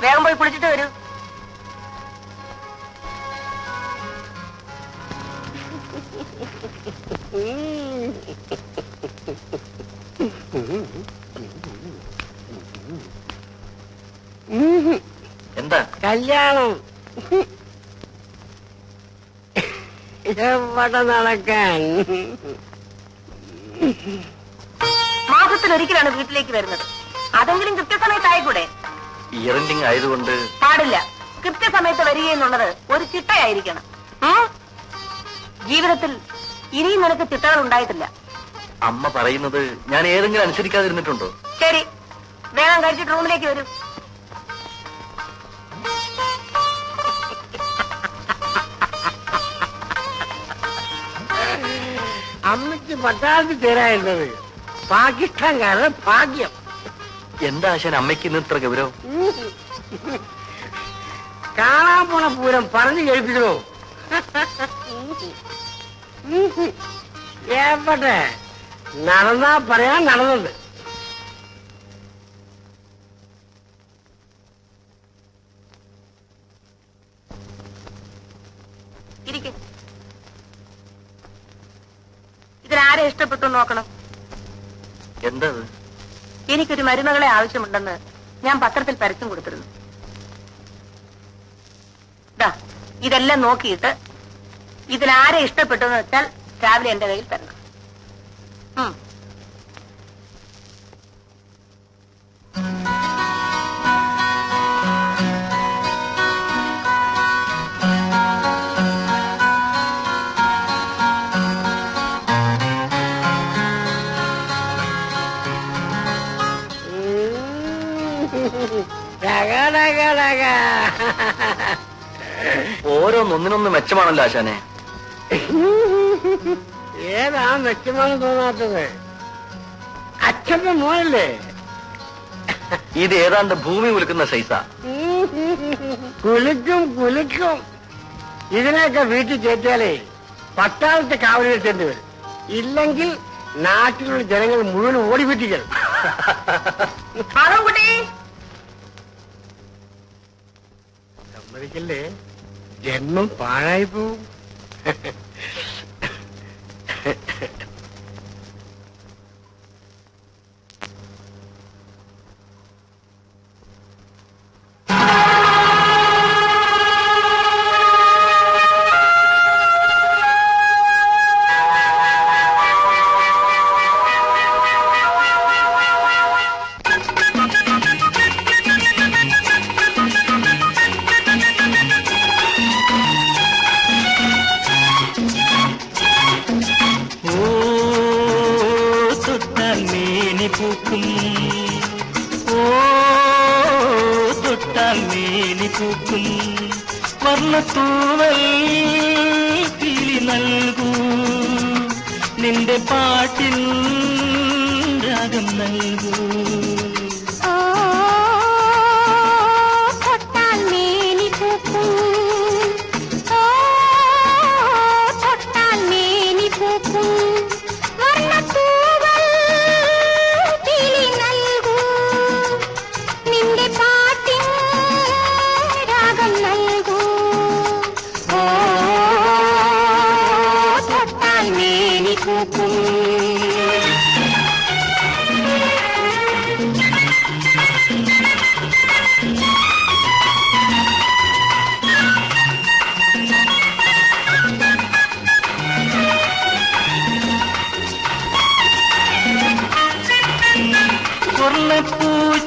വേഗം പോയി കുളിച്ചിട്ട് വരൂ. എന്താ കല്യാണം എവിടെ നടക്കാൻ? മാസത്തിലൊരിക്കലാണ് വീട്ടിലേക്ക് വരുന്നത്. അതെങ്കിലും കൃത്യസമയത്തായിക്കൂടെ? ഇയർ എൻഡിങ് ആയതുകൊണ്ട് പാടില്ല. കൃത്യസമയത്ത് വരികയെന്നുള്ളത് ഒരു ചിട്ടയായിരിക്കണം. ജീവിതത്തിൽ ഇനിയും നിനക്ക് ചിട്ടകൾ ഉണ്ടായിട്ടില്ല. അമ്മ പറയുന്നത് ഞാൻ ഏതെങ്കിലും അനുസരിക്കാതിരുന്നിട്ടുണ്ടോ? ശരി, വേഗം കഴിച്ചിട്ട് റൂമിലേക്ക് വരൂ. അമ്മയ്ക്ക് പട്ടാളത്തിൽ ചേരായിരുന്നത് പാകിസ്ഥാൻകാരുടെ ഭാഗ്യം. എന്താ ആശാൻ അമ്മയ്ക്ക് ഇന്ന് ഇത്ര ഗൗരവം? കാണാൻ പോണ പൂരം പറഞ്ഞു കേൾപ്പിക്കണോ? എവിടെ നടന്നാ പറയാൻ നടന്നത്. ഇതിലാരെ ഇഷ്ടപ്പെട്ടു നോക്കണം. എന്താ എനിക്കൊരു മരുമകളെ ആവശ്യമുണ്ടെന്ന് ഞാൻ പത്രത്തിൽ പരസ്യം കൊടുത്തിരുന്നു. ഇതെല്ലാം നോക്കിയിട്ട് ഇതിലാരെ ഇഷ്ടപ്പെട്ടു എന്ന് വെച്ചാൽ രാവിലെ എന്റെ കയ്യിൽ തരണം. ഓരോന്നൊന്നിനൊന്ന് മെച്ചമാണല്ലോ ആശാനെ. ഏതാ മെച്ചമാണെന്ന് തോന്നാത്തത്? അച്ഛന്റെ മോനല്ലേ? ഇത് ഏതാണ്ട് ഭൂമി കുലുക്കുന്ന സൈസാ. കുലുക്കും കുലുക്കും. ഇതിനൊക്കെ വീട്ടിൽ ചേർത്താലേ പട്ടാളത്തെ കാവൽ നിർത്തേണ്ടി വരും. ഇല്ലെങ്കിൽ നാട്ടിലുള്ള ജനങ്ങൾ മുഴുവൻ ഓടിപ്പിറ്റികൾ. സമ്മതിക്കല്ലേ, ജന്മം പാഴായി പോവും. വർണ്ണത്തൂവൽ കിളി നൽകൂ, നിന്റെ പാട്ടിൻ രാഗം നൽകൂ.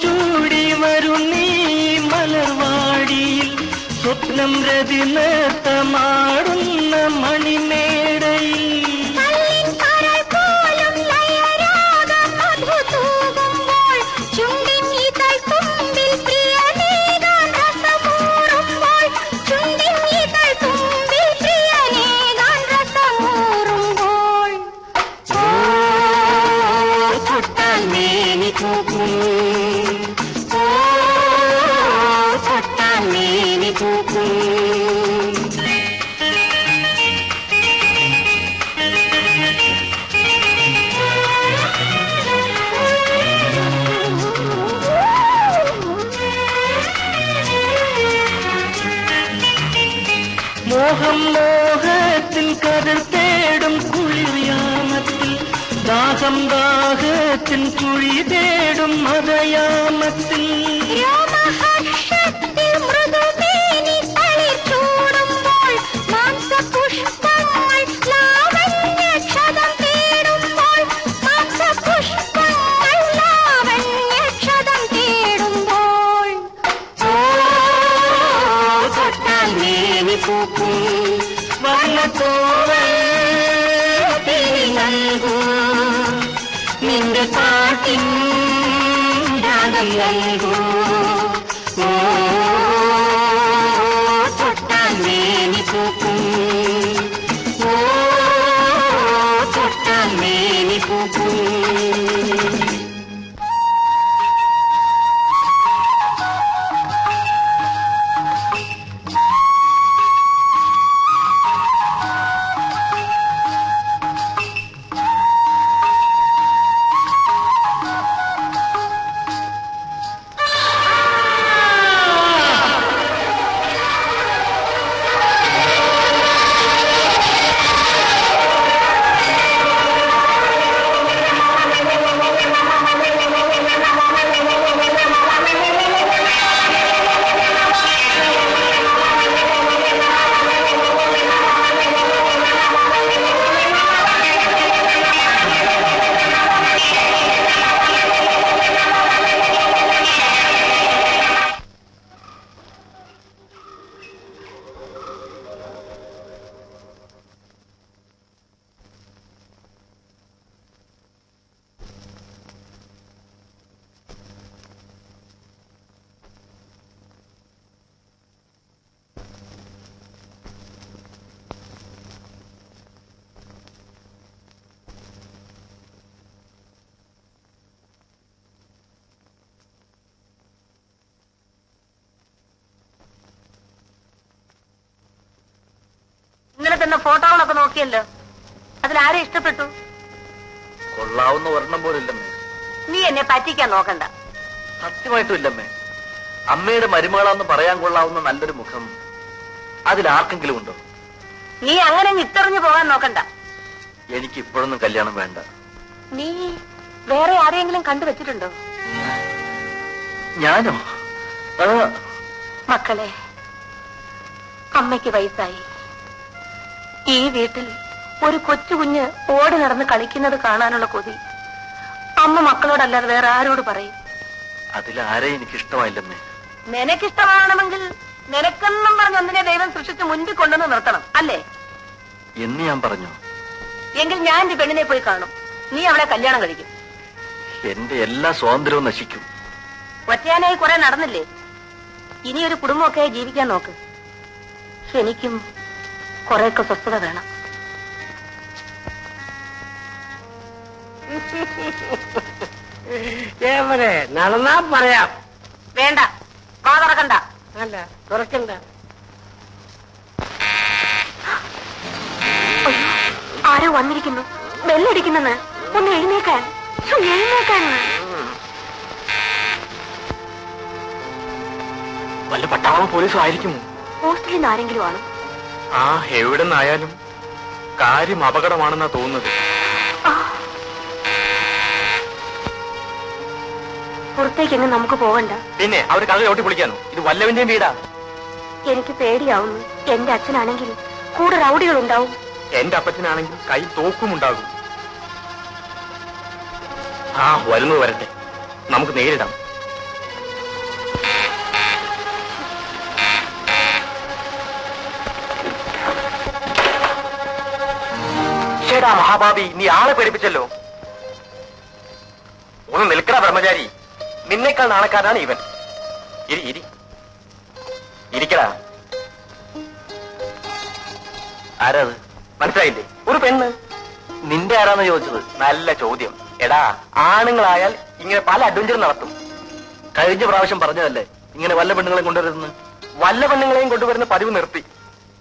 ചൂടി വരുന്നീ മലർവാടിയിൽ സ്വപ്നം രതി നൃത്തമാടുന്ന മണിമേടയിൽ മോഹം മോഹത്തിൽ കടൽ തേടും കുളിർയാമത്തിൽ ദാഹം ദാഹത്തിൽ കുഴി തേടും മതയാമത്തിൽ നിന്റെ പാട്ടിൻ രാഗം നൽകൂ തൊട്ടാൽ മേനി പൂക്കും തൊട്ടാൽ മേനി പൂക്കും ഇന്നലെ തന്നെ ഫോട്ടോകളൊക്കെ നോക്കിയല്ലോ, അതിലാരെ ഇഷ്ടപ്പെട്ടു? കൊള്ളാവുന്ന ഒരെണ്ണം പോലില്ലമ്മേ. നീ എന്നെ പറ്റിക്കാൻ നോക്കണ്ട. സത്യമായിട്ടും ഇല്ലമ്മേ. അമ്മയുടെ മരുമകളാന്ന് പറയാൻ കൊള്ളാവുന്ന നല്ലൊരു മുഖം അതിലാർക്കെങ്കിലും ഉണ്ടോ? നീ അങ്ങനെ ഇട്ടെറിഞ്ഞു പോകാൻ നോക്കണ്ട. എനിക്ക് ഇപ്പോഴൊന്നും കല്യാണം വേണ്ട. നീ വേറെ ആരെയെങ്കിലും കണ്ടുവച്ചിട്ടുണ്ടോ? ഞാനോ? മക്കളെ, അമ്മയ്ക്ക് വയസ്സായി. ഈ വീട്ടിൽ ഒരു കൊച്ചു കുഞ്ഞ് ഓടി നടന്ന് കളിക്കുന്നത് കാണാനുള്ള കൊതി അമ്മ മക്കളോടല്ലാതെ വേറെ ആരോട് പറയും? അതിലാരെ എനിക്കിഷ്ടമായില്ലമ്മേ. നിനക്കിഷ്ടമാണെങ്കിൽ നിനക്കെന്നും പറഞ്ഞ് ഒന്നിനെ ദൈവം സൃഷ്ടിച്ച് മുൻപിൽ കൊണ്ടുവന്ന് നിർത്തണം, അല്ലേ? എന്ന് ഞാൻ പറഞ്ഞു. എങ്കിൽ ഞാൻ എന്റെ പെണ്ണിനെ പോയി കാണും. നീ അവളെ കല്യാണം കഴിക്കും. എന്റെ എല്ലാ സ്വാതന്ത്ര്യവും നശിക്കും. ഒറ്റയാനായി കുറെ നടന്നില്ലേ? ഇനിയൊരു കുടുംബമൊക്കെ ജീവിക്കാൻ നോക്ക്. എനിക്കും കുറെയൊക്കെ സ്വസ്ഥത വേണം. എവിടെ നടന്നാ പറയാം. വേണ്ട, വാ തുറക്കണ്ട. അല്ല, തുറക്കണ്ട. ആരോ വന്നിരിക്കുന്നു. ബെല്ലടിക്കുന്നെന്ന്. ഒന്ന് എഴുന്നേക്കാൻ, എഴുന്നേക്കാൻ. വല്ല പട്ടാളം പോലീസും ആയിരിക്കുമോ? ഹോസ്റ്റലിൽ നിന്ന് ആരെങ്കിലും ആണ്. ആ, എവിടെ നിന്നായാലും കാര്യം അപകടമാണെന്നാ തോന്നുന്നത്. പുറത്തേക്കെങ്ങും നമുക്ക് പോകണ്ട. പിന്നെ അവർ കഥ ചോട്ടി പൊളിക്കാനോ? ഇത് വല്ലവന്റെയും വീടാ. എനിക്ക് പേടിയാവുന്നു. എന്റെ അച്ഛനാണെങ്കിൽ കൂടെ റൗഡികളുണ്ടാവും. എന്റെ അപ്പച്ചനാണെങ്കിൽ കൈ തോക്കുമുണ്ടാകും. ആ, വരുന്നത് വരട്ടെ, നമുക്ക് നേരിടാം. ചേടാ മഹാഭാവി, നീ ആളെ പേടിപ്പിച്ചല്ലോ. ഒന്ന് നിൽക്കണ ബ്രഹ്മചാരി, നിന്നേക്കാൾ നാണക്കാരാണ് ഇവൻ. ഇരിക്കടാ. ആരാത്? മനസ്സിലായില്ലേ? ഒരു പെണ്ണ്. നിന്റെ ആരാന്ന് ചോദിച്ചത്? നല്ല ചോദ്യം. എടാ, ആണുങ്ങളായാൽ ഇങ്ങനെ പല അഡ്വഞ്ചറും നടത്തും. കഴിഞ്ഞ പ്രാവശ്യം പറഞ്ഞതല്ലേ ഇങ്ങനെ വല്ല പെണ്ണുങ്ങളെയും കൊണ്ടുവരുന്നത്. വല്ല പെണ്ണുങ്ങളെയും കൊണ്ടുവരുന്ന പതിവ് നിർത്തി.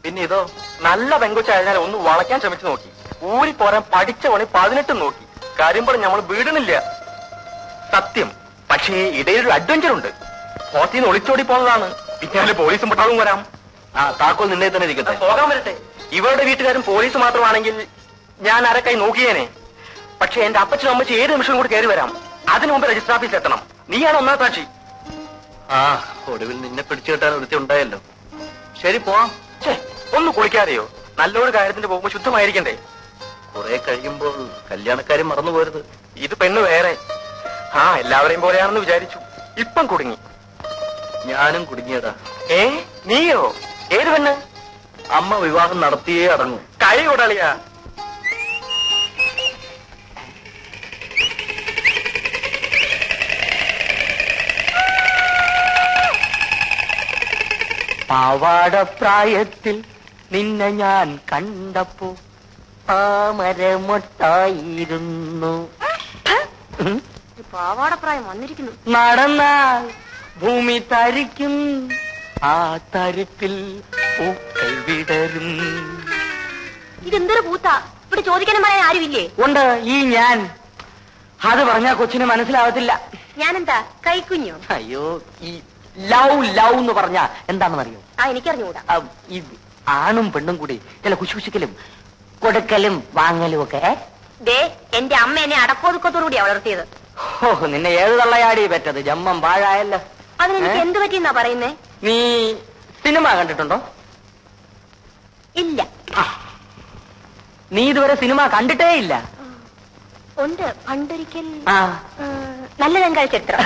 പിന്നെ ഇതോ, നല്ല പെങ്കൊച്ചായതിനാൽ ഒന്ന് വളയ്ക്കാൻ ശ്രമിച്ചു നോക്കി. ഊരി പോരാൻ പഠിച്ച പണി 18 നോക്കി. കാര്യം പറഞ്ഞ് നമ്മൾ വീടുന്നില്ല. സത്യം. പക്ഷേ ഇടയിലൊരു അഡ്വഞ്ചർ ഉണ്ട്. ഹോസ്റ്റലിൽ നിന്ന് ഒളിച്ചോടി പോകുന്നതാണ്. പിന്നാലെ പോലീസും പട്ടാളവും വരാം. ആ താക്കോൽ നിന്നെ തന്നെ ഇരിക്കട്ടെ. പോകാൻ വരട്ടെ. ഇവരുടെ വീട്ടുകാരും പോലീസ് മാത്രമാണെങ്കിൽ ഞാൻ അരക്കായി നോക്കിയേനെ. പക്ഷെ എന്റെ അപ്പച്ചനും അമ്മച്ചും ഏത് നിമിഷം കൂടി കയറി വരാം. അതിനു മുമ്പ് രജിസ്റ്റർ ഓഫീസിൽ എത്തണം. നീയാണ് ഒന്നാം സാക്ഷി. ആ ഒടുവിൽ നിന്നെ പിടിച്ചു കിട്ടാൻ ഒരുത്തി ഉണ്ടായല്ലോ. ശരി പോവാം. ഒന്ന് കുളിക്കാതെയോ? നല്ലൊരു കാര്യത്തിന് പോകുമ്പോ ശുദ്ധമായിരിക്കണ്ടേ? കുറെ കഴിയുമ്പോൾ കല്യാണക്കാരും മറന്നു പോരുത്. ഇത് പെണ്ണ് വേറെ. ആ എല്ലാവരെയും പോലെയാണെന്ന് വിചാരിച്ചു. ഇപ്പം കുടുങ്ങി. ഞാനും കുടുങ്ങിയതാ. നീയോ? ഏത് പെണ്ണ്? അമ്മ വിവാഹം നടത്തിയേ അടങ്ങും. കൈ കൊടളിയാ. പാവാടപ്രായത്തിൽ നിന്നെ ഞാൻ കണ്ടപ്പോ താമരമൊട്ടായിരുന്നു. പാവാടപ്രായം വന്നിരിക്കുന്നു. നടന്നാൽ ഭൂമി തരിക്കും, ആ തരിപ്പിൽ പൂക്കൾ വിടരും. ഇതെന്തൊരു പൂത്താ? ഇവിടെ ചോദിക്കാനും പറയാൻ ആരുമില്ലേ? ഉണ്ട്, ഈ ഞാൻ. അത് പറഞ്ഞാ കൊച്ചിന് മനസ്സിലാവത്തില്ല. ഞാനെന്താ കൈക്കുഞ്ഞോ? അയ്യോ, ഈ ലവ് ലവ് എന്ന് പറഞ്ഞാ എന്താണെന്നറിയോ? ആ എനിക്കറിഞ്ഞൂടാ. ഈ ആണും പെണ്ണും കൂടി ചില കുശുകുശിക്കലും കൊടുക്കലും വാങ്ങലും ഒക്കെ. ദേ എന്റെ അമ്മ എന്നെ അടക്കോതുക്കത്തോടുകൂടിയാ വളർത്തിയത്. ഓ, നിന്നെ ഏത് തള്ളയാടി പറ്റത്? ജമ്മം പാഴായല്ലോ. അതിനെനിക്ക് എന്ത് പറ്റിയെന്നാ പറയുന്നേ? നീ സിനിമ കണ്ടിട്ടുണ്ടോ? ഇല്ല. നീ ഇതുവരെ സിനിമ കണ്ടിട്ടേ ഇല്ല? ഉണ്ട്, പണ്ടൊരിക്കൽ. ആ, നല്ല രംഗായ ചരിത്രം.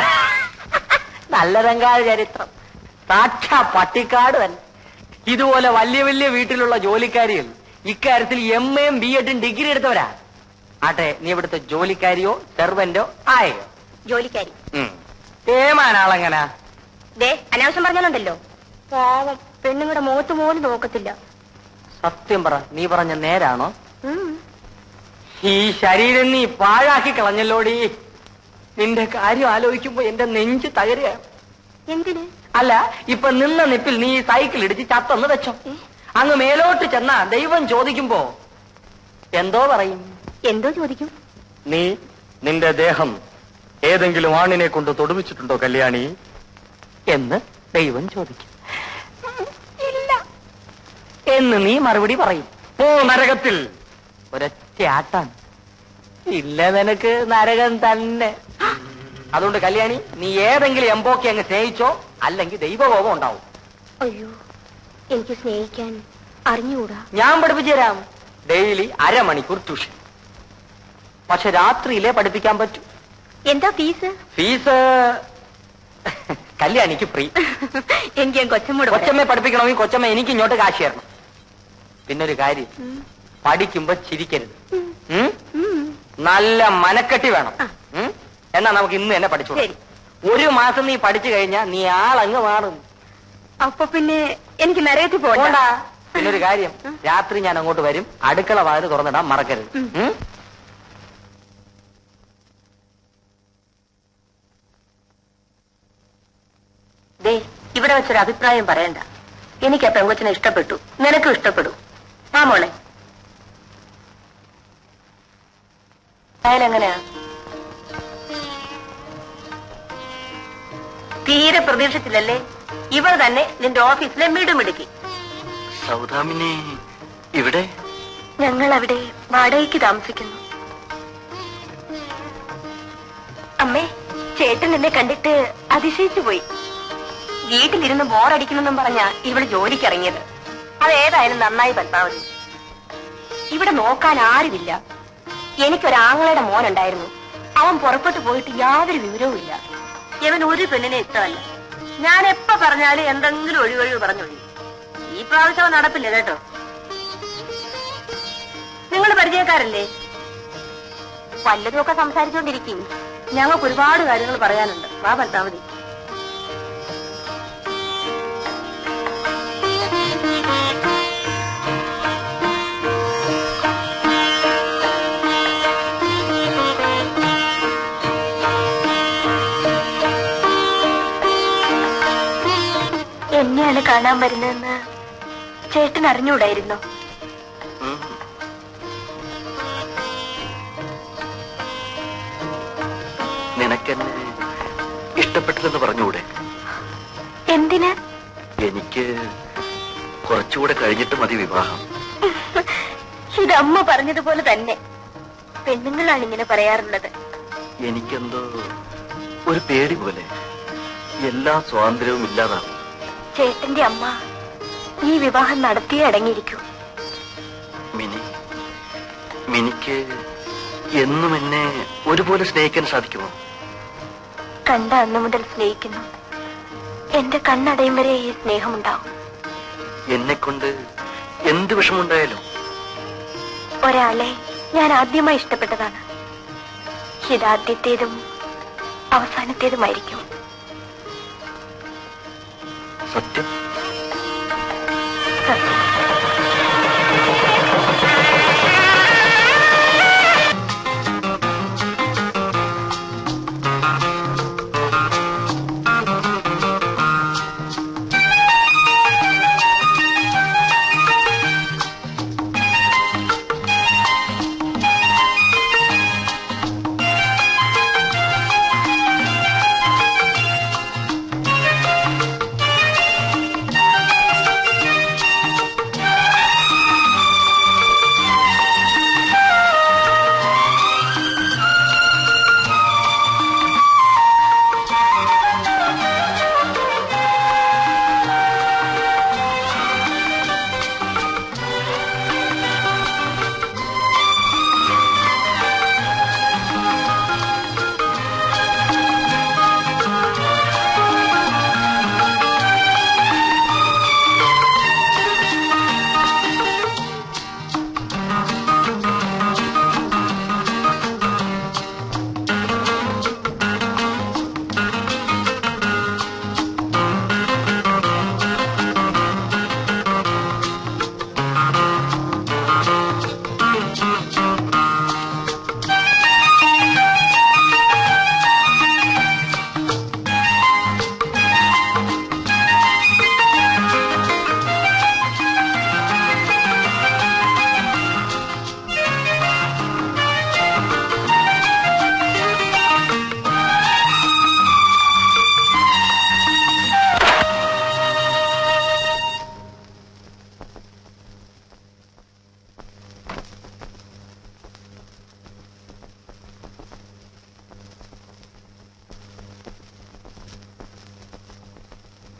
നല്ല രംഗായ ചരിത്രം. സാക്ഷാ പട്ടിക്കാട് തന്നെ. ഇതുപോലെ വലിയ വലിയ വീട്ടിലുള്ള ജോലിക്കാരികൾ ഇക്കാര്യത്തിൽ MAയും BEഡും ഡിഗ്രി എടുത്തവരാ. ആട്ടെ, നീ ഇവിടുത്തെ ജോലിക്കാരിയോ സെർവന്റോ ആയോ? ജോലിക്കാരി. ഏമാനാളെങ്ങനാ? ദേ അനാവശ്യം പറഞ്ഞാലുണ്ടല്ലോ. പാവം, പെണ്ണുങ്ങളുടെ മുഖത്ത് പോലും നോക്കത്തില്ല. സത്യം പറ, നീ പറഞ്ഞ നേരാണോ? ഈ ശരീരം നീ പാഴാക്കി കളഞ്ഞല്ലോടി. നിന്റെ കാര്യം ആലോചിക്കുമ്പോ എന്റെ നെഞ്ച് തകരുക. എന്തിന്? അല്ല, ഇപ്പൊ നിന്ന നിപ്പിൽ നീ സൈക്കിൾ ഇടിച്ച് ചത്തൊന്ന് വെച്ചോ. അങ്ങ് മേലോട്ട് ചെന്നാ ദൈവം ചോദിക്കുമ്പോ എന്തോ പറയും? എന്തോ ചോദിക്കും? നീ നിന്റെ ദേഹം ഏതെങ്കിലും ആണിനെ കൊണ്ട് തൊടുവിച്ചിട്ടുണ്ടോ കല്യാണി എന്ന് ദൈവം ചോദിക്കും. ഇല്ല എന്ന് നീ മറുപടി പറയും. ഓ നരകത്തിൽ ഒരൊറ്റ ആട്ടാണ്. ഇല്ല, നിനക്ക് നരകം തന്നെ. അതുകൊണ്ട് കല്യാണി, നീ ഏതെങ്കിലും എംബോക്കെ അങ്ങ് സ്നേഹിച്ചോ, അല്ലെങ്കിൽ ദൈവകോപം ഉണ്ടാവും. അയ്യോ, എനിക്ക് സ്നേഹിക്കാൻ അറിഞ്ഞുകൂടാ. ഞാൻ പഠിപ്പിച്ചു തരാം. ഡെയിലി അരമണിക്കൂർ ട്യൂഷൻ. പക്ഷെ രാത്രിയിലേ പഠിപ്പിക്കാൻ പറ്റൂ. എന്താ ഫീസ്? Fees കല്യാണിക്ക് free. എനിക്ക് ഞാൻ കൊച്ചമ്മയെ പഠിപ്പിക്കണമെങ്കിൽ കൊച്ചമ്മ എനിക്ക് ഇങ്ങോട്ട് കാശ് തരണം. പിന്നൊരു കാര്യം, പഠിക്കുമ്പോ ചിരിക്കരുത്. നല്ല മനക്കെട്ടി വേണം. എന്നാ നമുക്ക് ഇന്ന് തന്നെ പഠിച്ചു. ഒരു മാസം നീ പഠിച്ചു കഴിഞ്ഞാൽ നീ ആളങ്ങ് മാറും. അപ്പൊ പിന്നെ എനിക്ക് നരകത്തിൽ പോകണ്ട. പിന്നൊരു കാര്യം, രാത്രി ഞാൻ അങ്ങോട്ട് വരും. അടുക്കള വാതിൽ തുറന്നിടാൻ മറക്കരുത്. ദേ, ഇവിടെ വെച്ചൊരു അഭിപ്രായം പറയണ്ട. എനിക്ക് ആ പെങ്കൊച്ചിനെ ഇഷ്ടപ്പെട്ടു, നിനക്കും ഇഷ്ടപ്പെടും. ആ മോളെ, അയാളെങ്ങനെയാ? തീരെ പ്രതീക്ഷിച്ചില്ലല്ലേ? ഇവർ തന്നെ നിന്റെ ഓഫീസിലെ മിടുമിടുക്കി. സൗദാമിനി ഇവിടെ? ഞങ്ങൾ അവിടെ വാടകയ്ക്ക് താമസിക്കുന്നു. അമ്മേ, ചേട്ടൻ എന്നെ കണ്ടിട്ട് അതിശയിച്ചു പോയി. വീട്ടിലിരുന്ന് ബോറടിക്കണമെന്നും പറഞ്ഞാ ഇവള് ജോലിക്കിറങ്ങിയത്. അതേതായാലും നന്നായി പത്മാവതി. ഇവിടെ നോക്കാൻ ആരുമില്ല. എനിക്കൊരാങ്ങളയുടെ മോനുണ്ടായിരുന്നു. അവൻ പുറപ്പെട്ടു പോയിട്ട് യാതൊരു വിവരവും ഇല്ല. ഇവൻ ഒരു പെണ്ണിനെ ഇഷ്ടമല്ല. ഞാൻ എപ്പ പറഞ്ഞാലും എന്തെങ്കിലും ഒഴിവൊഴിവ് പറഞ്ഞൊഴി. ഈ പ്രാവശ്യം അവൻ നടപ്പില്ല കേട്ടോ. നിങ്ങൾ പരിചയക്കാരല്ലേ? വല്ലതുമൊക്കെ സംസാരിച്ചുകൊണ്ടിരിക്കും. ഞങ്ങൾക്ക് ഒരുപാട് കാര്യങ്ങൾ പറയാനുണ്ട്. വാ പത്മാവതി. എന്നെയാണ് കാണാൻ വരുന്നതെന്ന് ചേട്ടൻ അറിഞ്ഞൂടായിരുന്നോ? നിനക്കെന്നെ ഇഷ്ടപ്പെട്ടതെന്ന് പറഞ്ഞൂടെ? എന്തിന്? എനിക്ക് കുറച്ചുകൂടെ കഴിഞ്ഞിട്ട് മതി വിവാഹം. ഇത് അമ്മ പറഞ്ഞതുപോലെ തന്നെ പെണ്ണുങ്ങളാണ് ഇങ്ങനെ പറയാറുള്ളത്. എനിക്കെന്തോ ഒരു പേടി പോലെ. എല്ലാ സ്വാതന്ത്ര്യവും ഇല്ലാതാവും. ചേട്ടന്റെ അമ്മ ഈ വിവാഹം നടത്തിയേ അടങ്ങിയിരിക്കൂ. മിനിക്ക് എന്നും എന്നെ ഒരുപോലെ സ്നേഹിക്കാൻ സാധിക്കുമോ? കണ്ട അന്നു മുതൽ സ്നേഹിക്കുന്നു. എന്റെ കണ്ണടയും വരെ ഈ സ്നേഹമുണ്ടാവും. എന്നെ കൊണ്ട് എന്ത് വിഷമുണ്ടായാലും. ഒരാളെ ഞാൻ ആദ്യമായി ഇഷ്ടപ്പെട്ടതാണ്. ഇതാദ്യത്തേതും അവസാനത്തേതുമായിരിക്കും. സത്യം. സത്യം.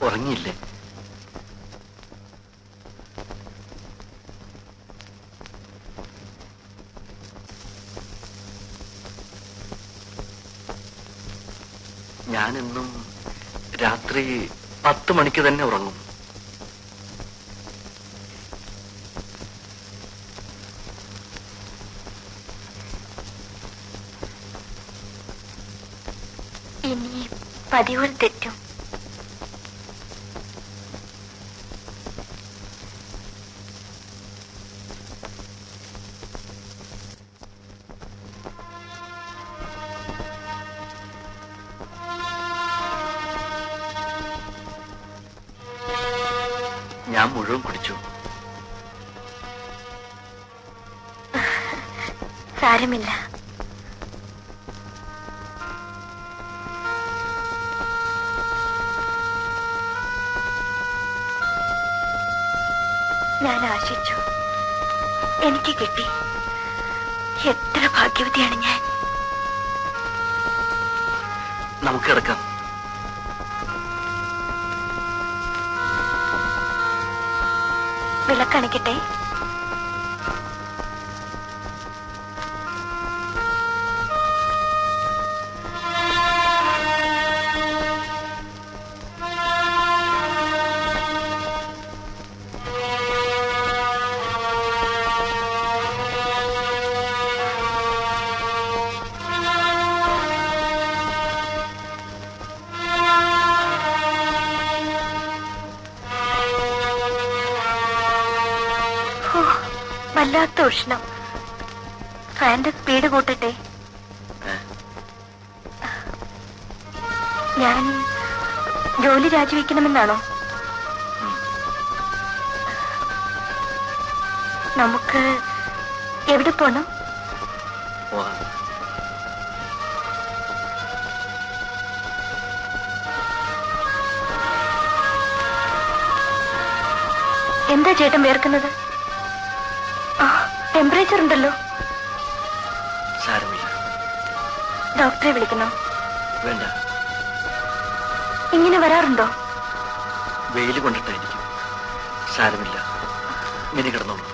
ഉറങ്ങിയില്ലേ? ഞാനെന്നും രാത്രി 10 മണിക്ക് തന്നെ ഉറങ്ങും. ഇനി പതിവ് തെറ്റും. ഞാൻ മുഴുവൻ കുടിച്ചു. സാരമില്ല. ഞാൻ ആശിച്ചു, എനിക്ക് കിട്ടി. എത്ര ഭാഗ്യവതിയാണ് ഞാൻ. നമുക്ക് കിടക്കാം. വിളക്കണിക്കട്ടെ? വല്ലാത്ത ഉഷ്ണം. ഫാന്റെ സ്പീഡ് കൂട്ടട്ടെ? ഞാൻ ജോലി രാജിവെക്കണമെന്നാണോ? നമുക്ക് എവിടെ പോണം? എന്താ ചേട്ടൻ വേർക്കുന്നത്? ടെമ്പറേച്ചർ ഉണ്ടല്ലോ. സാരമില്ല. ഡോക്ടറെ വിളിക്കണോ? വേണ്ട. ഇങ്ങനെ വരാറുണ്ടോ? വെയിൽ കൊണ്ടിട്ടായിരിക്കും. സാരമില്ല, ഇനി കിടന്നോളൂ.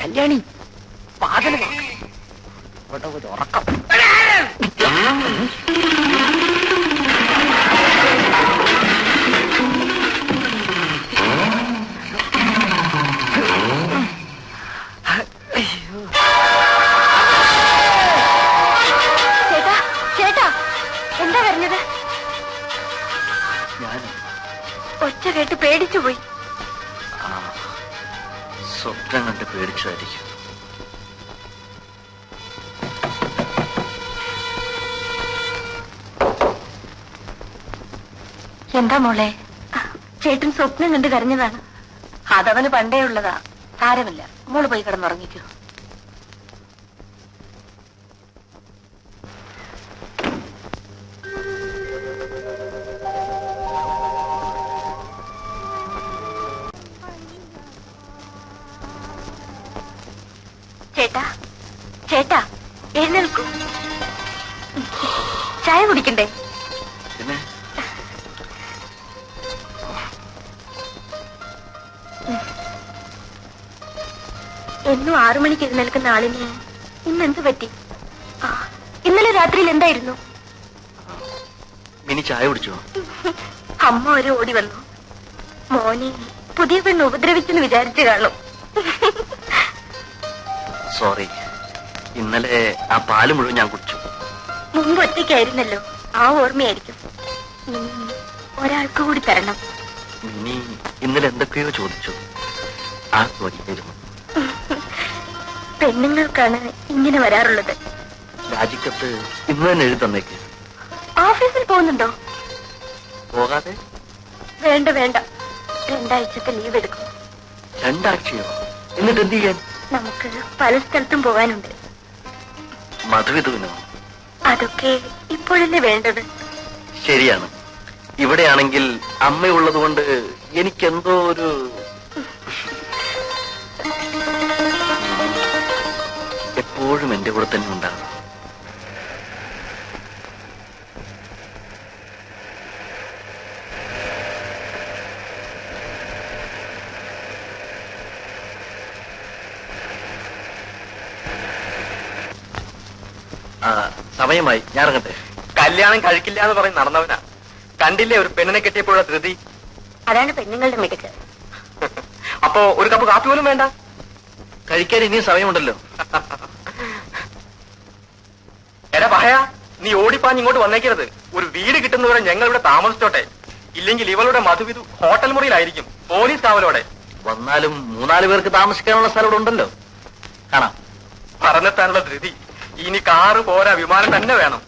കല്യാണി, വാതില് തുറക്ക്. ഇവിടെ ഒരു ഉറക്കം. ചേട്ടാ, ചേട്ടാ, എന്താ പറഞ്ഞത്? ഞാൻ ഒച്ച കേട്ട് പേടിച്ചുപോയി. സ്വപ്നം കണ്ട് പേടിച്ചതായിരിക്കും. എന്താ മോളെ? ചേട്ടൻ സ്വപ്നം കണ്ട് കരഞ്ഞതാണ്. അതവന് പണ്ടേ ഉള്ളതാ. സാരമില്ല, മോള് പോയി കിടന്നുറങ്ങിക്കോ. ചേട്ടാ, ചേട്ടാ, എഴുന്നേൽക്കൂ. ചായ കുടിക്കണ്ടേ? പിന്നെ എന്നും 6 മണിക്ക് എഴുന്നേൽക്കുന്ന ആളിന് ഇന്നെന്ത് പറ്റി? ഇന്നലെ രാത്രിയിൽ എന്തായിരുന്നു? മിനി ചായ കുടിച്ചോ? അമ്മ ഒരു ഓടി വന്നു. മോനെ പുതിയ പെണ്ണ് ഉപദ്രവിച്ചെന്ന് വിചാരിച്ചു കാണും. സോറി, ഇന്നലെ ആ പാല് മുഴുവൻ ഞാൻ കുടിച്ചു. മുമ്പ് ഒറ്റയ്ക്കായിരുന്നല്ലോ, ആ ഓർമ്മയായിരിക്കും. ഒരാൾക്ക് കൂടി തരണം. മിനി ഇന്നലെ എന്തൊക്കെയോ ചോദിച്ചു. ആ ചോദിക്കായിരുന്നു. പെണ്ണുങ്ങൾക്കാണ് ഇങ്ങനെ വരാറുള്ളത്. രാജിക്കത്ത് ഇന്ന് തന്നെ എഴുതി തന്നേക്ക്. ഓഫീസിൽ പോകുന്നുണ്ടോ? പോകാതെ? വേണ്ട വേണ്ട, 2 ആഴ്ചത്തെ ലീവ് എടുക്കും. 2 ആഴ്ചയോ? എന്നിട്ട് എന്ത് ചെയ്യാൻ? നമുക്ക് പല സ്ഥലത്തും പോകാനുണ്ട്. മധുവിധുവിനോ? അതൊക്കെ ഇപ്പോഴല്ലേ വേണ്ടത്. ശരിയാണ്. ഇവിടെയാണെങ്കിൽ അമ്മയുള്ളത് കൊണ്ട് എനിക്കെന്തോ ഒരു എപ്പോഴും എന്റെ കൂടെ തന്നെ ഉണ്ടാകും. സമയമായി, ഞാൻ ഇറങ്ങട്ടെ. കല്യാണം കഴിക്കില്ല എന്ന് പറഞ്ഞ് നടന്നവനാ. കണ്ടില്ലേ ഒരു പെണ്ണിനെ കെട്ടിയപ്പോഴുള്ള ധൃതി? അതാണ് പെണ്ണുങ്ങളുടെ മിടുക്ക്. അപ്പോ ഒരു കപ്പ് കാപ്പി പോലും വേണ്ട? കഴിക്കാൻ ഇനിയും സമയമുണ്ടല്ലോ. എടാ പഹയ, നീ ഓടിപ്പാഞ്ഞ് ഇങ്ങോട്ട് വന്നേക്കരുത്. ഒരു വീട് കിട്ടുന്നവരെ ഞങ്ങൾ ഇവിടെ താമസിച്ചോട്ടെ. ഇല്ലെങ്കിൽ ഇവളുടെ മധുവിധു ഹോട്ടൽ മുറിയിലായിരിക്കും, പോലീസ് കാവലോടെ. വന്നാലും 3-4 പേർക്ക് താമസിക്കാനുള്ള സ്ഥലം ഇവിടെ ഉണ്ടല്ലോ. കാണാം. പറഞ്ഞെത്താനുള്ള ധൃതി. ഇനി കാറ് പോരാ, വിമാനം തന്നെ വേണം.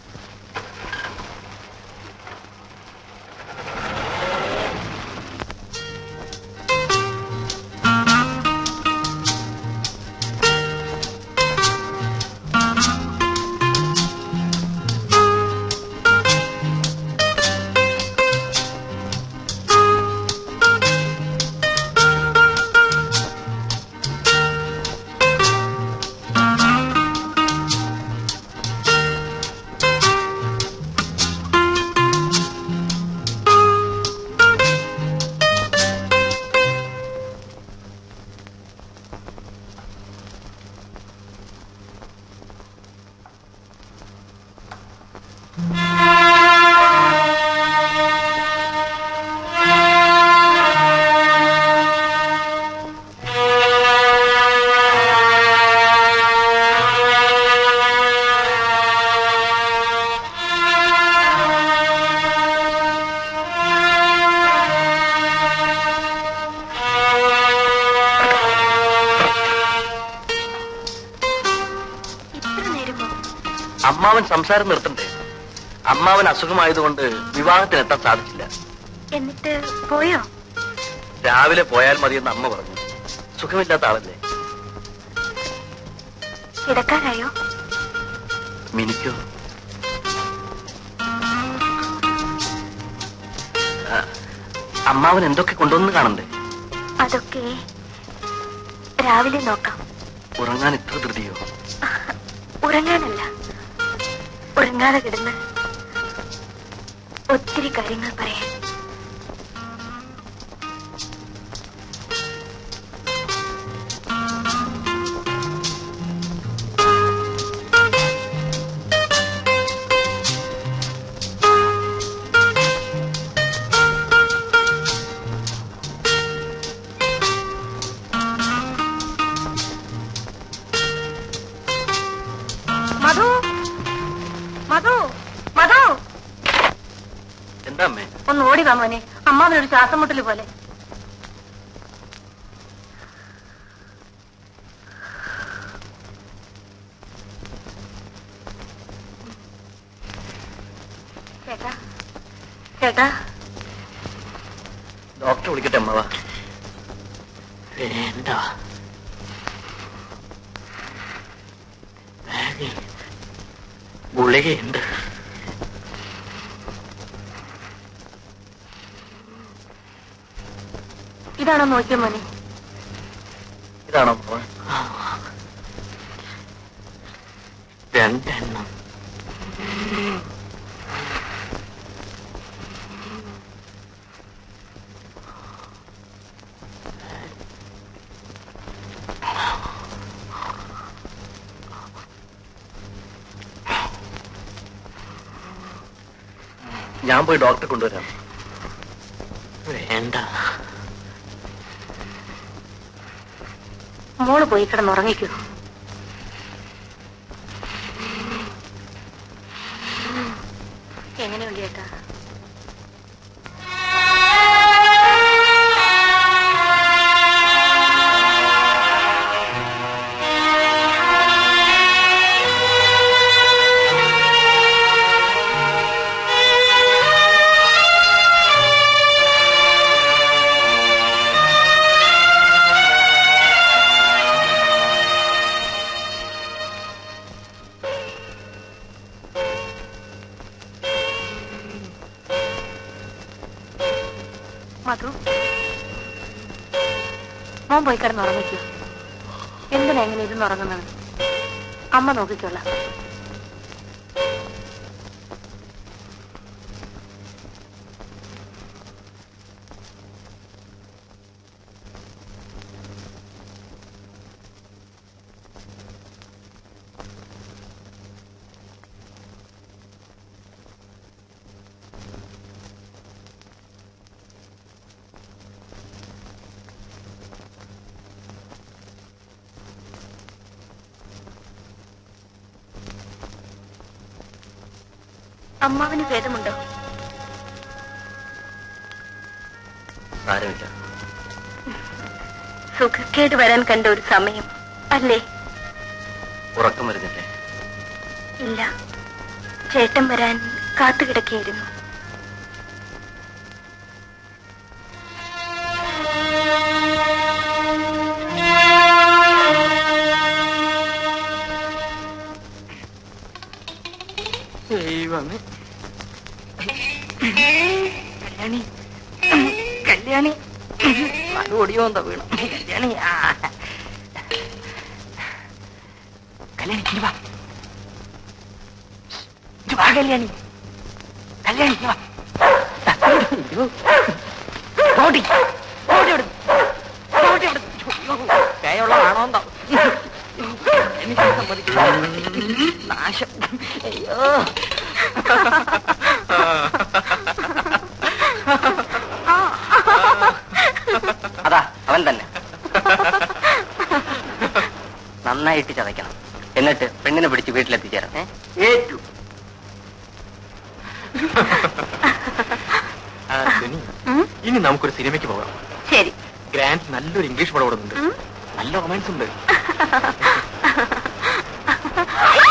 അമ്മാവൻ സംസാരം നിർത്തണ്ടേ? അമ്മാവൻ അസുഖമായതുകൊണ്ട് വിവാഹത്തിനെത്താൻ സാധിച്ചില്ല. എന്നിട്ട് പോയോ? രാവിലെ പോയാൽ മതിയെന്ന് അമ്മ പറഞ്ഞു. സുഖമില്ലാത്ത ആളല്ലേ. കിടക്കാനായോ? മിനിക്കോ? അമ്മാവൻ എന്തൊക്കെ കൊണ്ടുവന്ന് കാണണ്ടേ? അതൊക്കെ രാവിലെ നോക്കാം. ഉറങ്ങാൻ ഇത്ര ധൃതിയോ? ഉറങ്ങാനല്ല, ഉറങ്ങാതെ കിടന്ന് ഒത്തിരി കാര്യങ്ങൾ പറയാൻ. മധു, മധു, മധു, എന്താ അമ്മേ? ഒന്ന് ഓടി വാ മോനെ. അമ്മാവനൊരു ശ്വാസം മുട്ടല് പോലെ. ചേട്ടാ, ചേട്ടാ, ഡോക്ടറെ വിളിക്കട്ടെ അമ്മവാ? വേണ്ട, ഗുളികയുണ്ട്. ഇതാണോ നോക്കിയ മോനെ? ഇതാണോ അമ്മ? രണ്ടെണ്ണം. ഞാൻ പോയി ഡോക്ടറെ കൊണ്ടുവരാം. വേണ്ട, മോള് പോയി കിടന്നുറങ്ങിക്കോ. എങ്ങനെയുണ്ട് ചേട്ടാ? മധു, മോൻ പോയി കിടന്നുറങ്ങിക്കോ. എന്തിനാ എങ്ങനെ ഇരുന്ന് ഉറങ്ങുന്നത്? അമ്മ നോക്കിക്കോളാം. അമ്മാവിന് ഭേദമുണ്ടോ? സാരമില്ല. സുഖക്കേട് വരാൻ കണ്ട ഒരു സമയം അല്ലേ? ഉറക്കം വരുന്നില്ലേ? ഇല്ല, ചേട്ടൻ വരാൻ കാത്തുകിടക്കുകയായിരുന്നു. ദൈവമേ, കല്യാണി, കല്യാണി, അത് ഓടിയോന്താ വീണു. കല്യാണി, കല്യാണി, ഇനി വാ, ഇനി വാ കല്യാണി, കല്യാണി, ഇനി വാ. ഓടി, ഓടി ഓടി, ഓടി ഓടി. പേയുള്ളതാണോന്തോ എനിക്ക് സമ്മതിക്കില്ല. നാശം. അയ്യോ, അതാ അവൻ തന്നെ. നന്നായിട്ട് ചതയ്ക്കണം. എന്നിട്ട് പെണ്ണിനെ പിടിച്ച് വീട്ടിലെത്തിച്ചേരാം. ഏറ്റു. ഇനി നമുക്കൊരു സിനിമയ്ക്ക് പോകാം. ശരി. ഗ്രാൻഡ് നല്ലൊരു ഇംഗ്ലീഷ് പടം ഓടുന്നുണ്ട്. നല്ല റൊമാൻസ് ഉണ്ട്. അയ്യോ,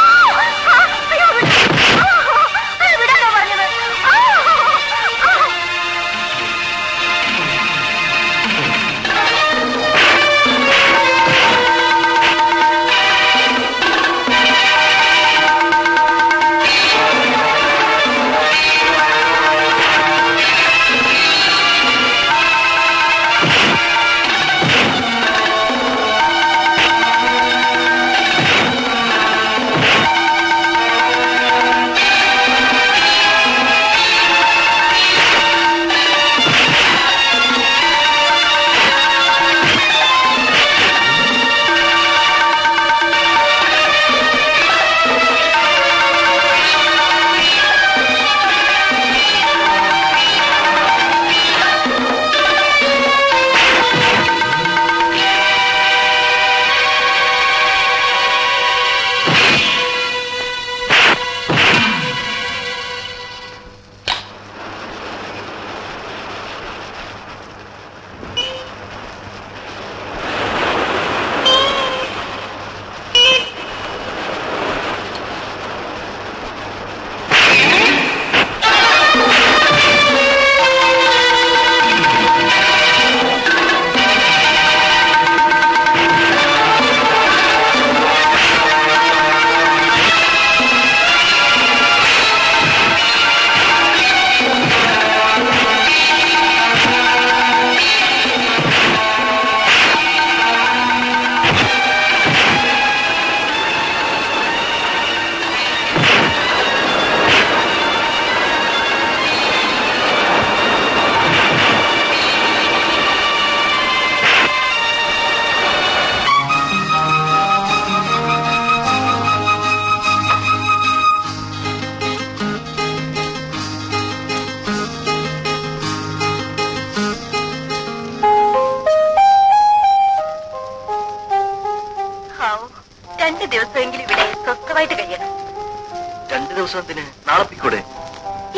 ദിവസം എന്തിന്? നാളെ പോയിക്കൂടെ?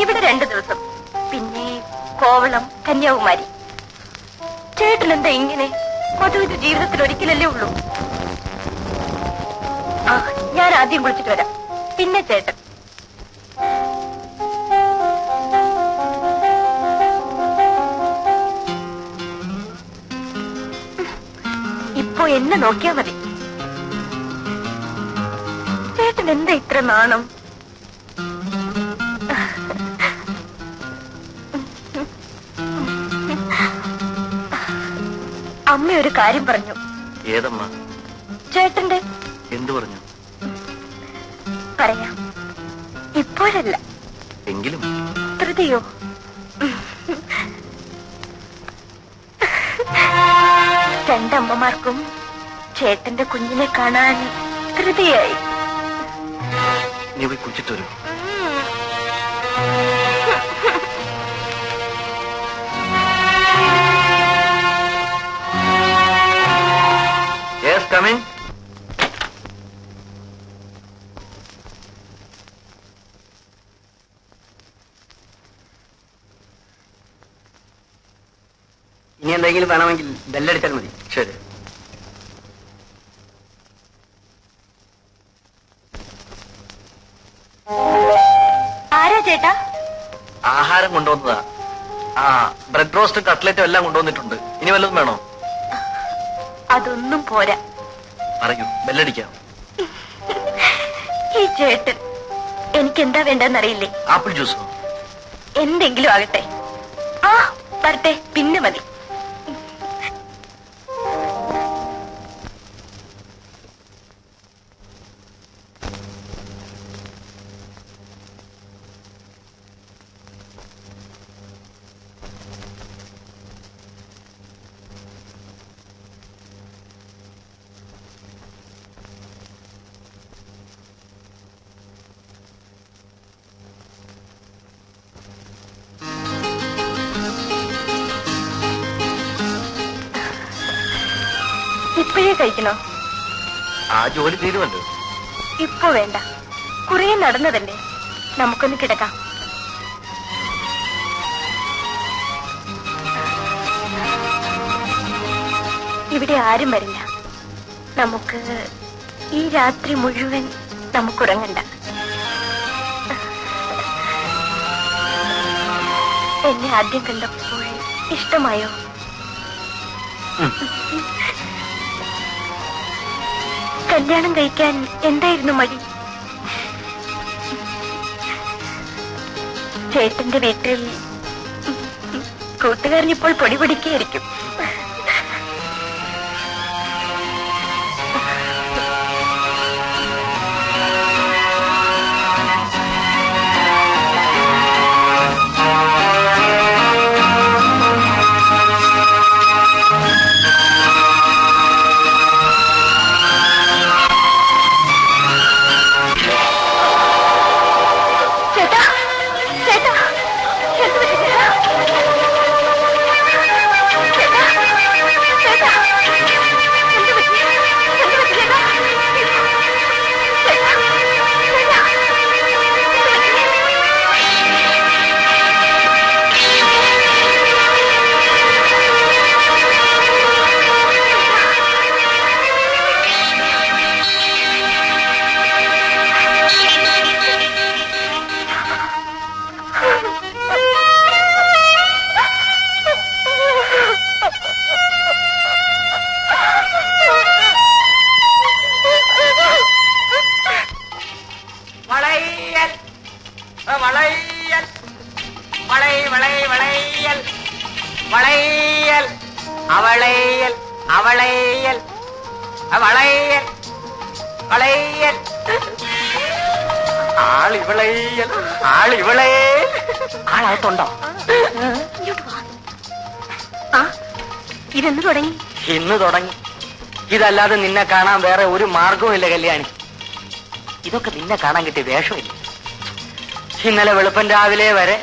ഇവിടെ 2 ദിവസം, പിന്നെ കോവളം, കന്യാകുമാരി. ചേട്ടൻ എന്താ ഇങ്ങനെ? മധു ഇത് ജീവിതത്തിൽ ഒരിക്കലല്ലേ ഉള്ളൂ. ആ, ഞാൻ ആദ്യം കുളിച്ചിട്ട് വരാം, പിന്നെ ചേട്ടൻ. ഇപ്പൊ എന്നെ നോക്കിയാ മതി. ചേട്ടൻ എന്താ ഇത്ര നാണം? അമ്മ ഒരു കാര്യം പറഞ്ഞു. ഏതമ്മ? ചേട്ടന്റെ. എന്തു പറഞ്ഞു? പറയാം, ഇപ്പോഴല്ല, എങ്കിലും. ധൃതിയോ? രണ്ടമ്മമാർക്കും ചേട്ടന്റെ കുഞ്ഞിനെ കാണാൻ ധൃതിയായി. നീ പോയി കുളിച്ചിട്ട് വരും. Yes, coming. ഇനി എന്തെങ്കിലും വേണമെങ്കിൽ ബെല്ലടിച്ചാൽ മതി. ശരി. ആരാ ചേട്ടാ? ആഹാരം കൊണ്ടുവന്നതാ. ആ, ബ്രെഡ് റോസ്റ്റും കട്ട്ലറ്റും എല്ലാം കൊണ്ടുവന്നിട്ടുണ്ട്. ഇനി വല്ലതും വേണോ? അതൊന്നും പോരാ. പറയൂ, ബെല്ലടിക്കാം. ഈ ചേട്ടൻ എനിക്ക് എന്താ വേണ്ടെന്നറിയില്ലേ? ആപ്പിൾ ജ്യൂസോ? എന്തെങ്കിലും ആകട്ടെ. ആ, വരട്ടെ, പിന്നെ മതി. ഇപ്പോഴേ കഴിക്കണോ? ആ ജോലി തീരുമല്ലോ. ഇപ്പൊ വേണ്ട, കുറേ നടന്നതല്ലേ, നമുക്കൊന്ന് കിടക്കാം. ഇവിടെ ആരും വരില്ല. നമുക്ക് ഈ രാത്രി മുഴുവൻ നമുക്കുറങ്ങണ്ട. എന്നെ ആദ്യം കണ്ടപ്പോൾ ഇഷ്ടമായോ? കല്യാണം കഴിക്കാൻ എന്തായിരുന്നു മടി? ചേട്ടന്റെ വീട്ടിൽ കൂട്ടുകാരനിപ്പോൾ പൊടി പൊടിക്കായിരിക്കും. ആളകത്തുണ്ടോ? ഇതെന്ന് തുടങ്ങി? ഇന്ന് തുടങ്ങി. ഇതല്ലാതെ നിന്നെ കാണാൻ വേറെ ഒരു മാർഗവും ഇല്ല കല്യാണി. ഇതൊക്കെ നിന്നെ കാണാൻ കിട്ടിയ വേഷമില്ല. ഇന്നലെ വെളുപ്പൻ രാവിലെ വരെ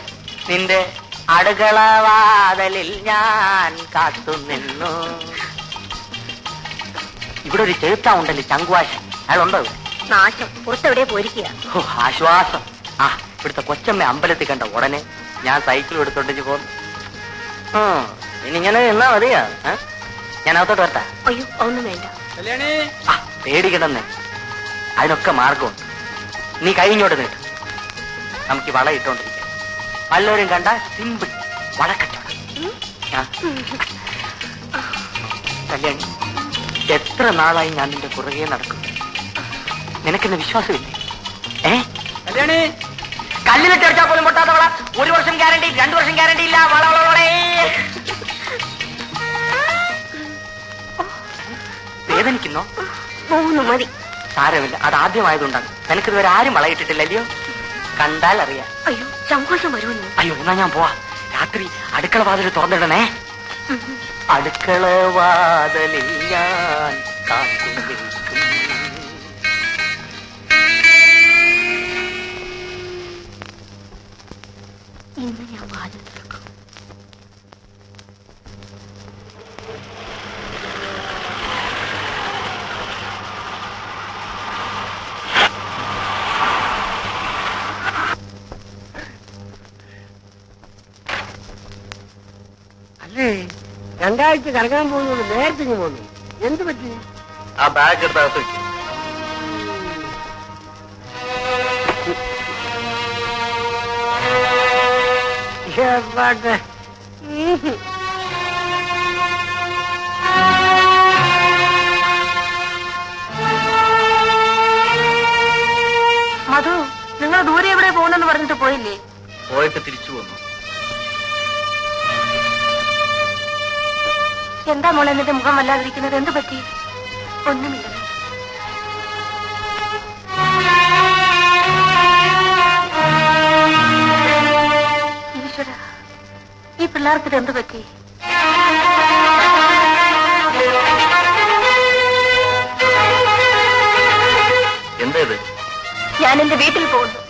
നിന്റെ അടുക്കളവാതലിൽ ഞാൻ കാത്തുനിന്നു. ഇവിടെ ഒരു ചെറുത്താ ഉണ്ടല്ലോ, ചങ്കുവാശൻ. അയാളുണ്ടോ? നാശം, പുറത്തെവിടെ പോയിരിക്കുക. ആശ്വാസം. ഇവിടുത്തെ കൊച്ചമ്മ അമ്പലത്തിൽ കണ്ട ഉടനെ ഞാൻ സൈക്കിൾ എടുത്തോണ്ടിച്ച് പോന്നു. ഇനി ഇങ്ങനെ എന്നാ മതിയാ? ഞാൻ അകത്തോട്ട് വരട്ടാ? അയ്യോ ഒന്നും വേണ്ട. പേടിക്കണമെന്നേ, അതിനൊക്കെ മാർഗമുണ്ട്. നീ കഴിഞ്ഞോട്ട് നീട്ട്, നമുക്ക് വള ഇട്ടോണ്ടിരിക്കാം. വല്ലവരും കണ്ട സിമ്പിൾ വളക്കച്ചവടം. കല്യാണി, എത്ര നാളായി ഞാൻ നിന്റെ പുറകെ നടക്കും, നിനക്കെന്നെ വിശ്വാസമില്ലേ? കല്യാണി, കല്ലിലിട്ട് അടിച്ചാൽ പോലും പൊട്ടാത്ത വള, 1 വർഷം ഗ്യാരണ്ടി, 2 വർഷം ഗ്യാരണ്ടി ഇല്ല. വള വള വളേ. വേദനിക്കുന്നോ? മതി. സാരമില്ല, അത് ആദ്യമായതുകൊണ്ടാണ്. നിനക്കിതുവരെ ആരും വളയിട്ടിട്ടില്ലല്ലോ, കണ്ടാൽ അറിയാം. അയ്യോ സങ്കോഷം വരുമെന്ന്. അയ്യോ എന്നാ ഞാൻ പോവാ. രാത്രി അടുക്കള വാതിൽ തുറന്നിടണേ. അടുക്കള വാതിലിൽ ഞാൻ കാത്തിരിക്കും. ഇന്ന് ഞാൻ വാതിൽ തുറക്കും. അല്ലേ, 2 ആഴ്ച കറങ്ങാൻ പോകുന്നത് നേരത്തെ പോന്നു. എന്ത് പറ്റി? ആ ബാഗ് എടുത്തകത്ത് വെക്കും. മധു, നിങ്ങൾ ദൂരെ എവിടെ പോകുന്നെന്ന് പറഞ്ഞിട്ട് പോയില്ലേ? പോയിട്ട് തിരിച്ചു പോന്നു. എന്താ മോളെ എന്നിട്ട് മുഖം വല്ലാതിരിക്കുന്നത്? എന്ത് പറ്റി? ഒന്നുമില്ല. ഈശ്വര, ഈ പിള്ളേർക്ക് എന്ത് പറ്റി? എന്താ ഇത്? ഞാൻ എന്റെ വീട്ടിൽ പോകുന്നു.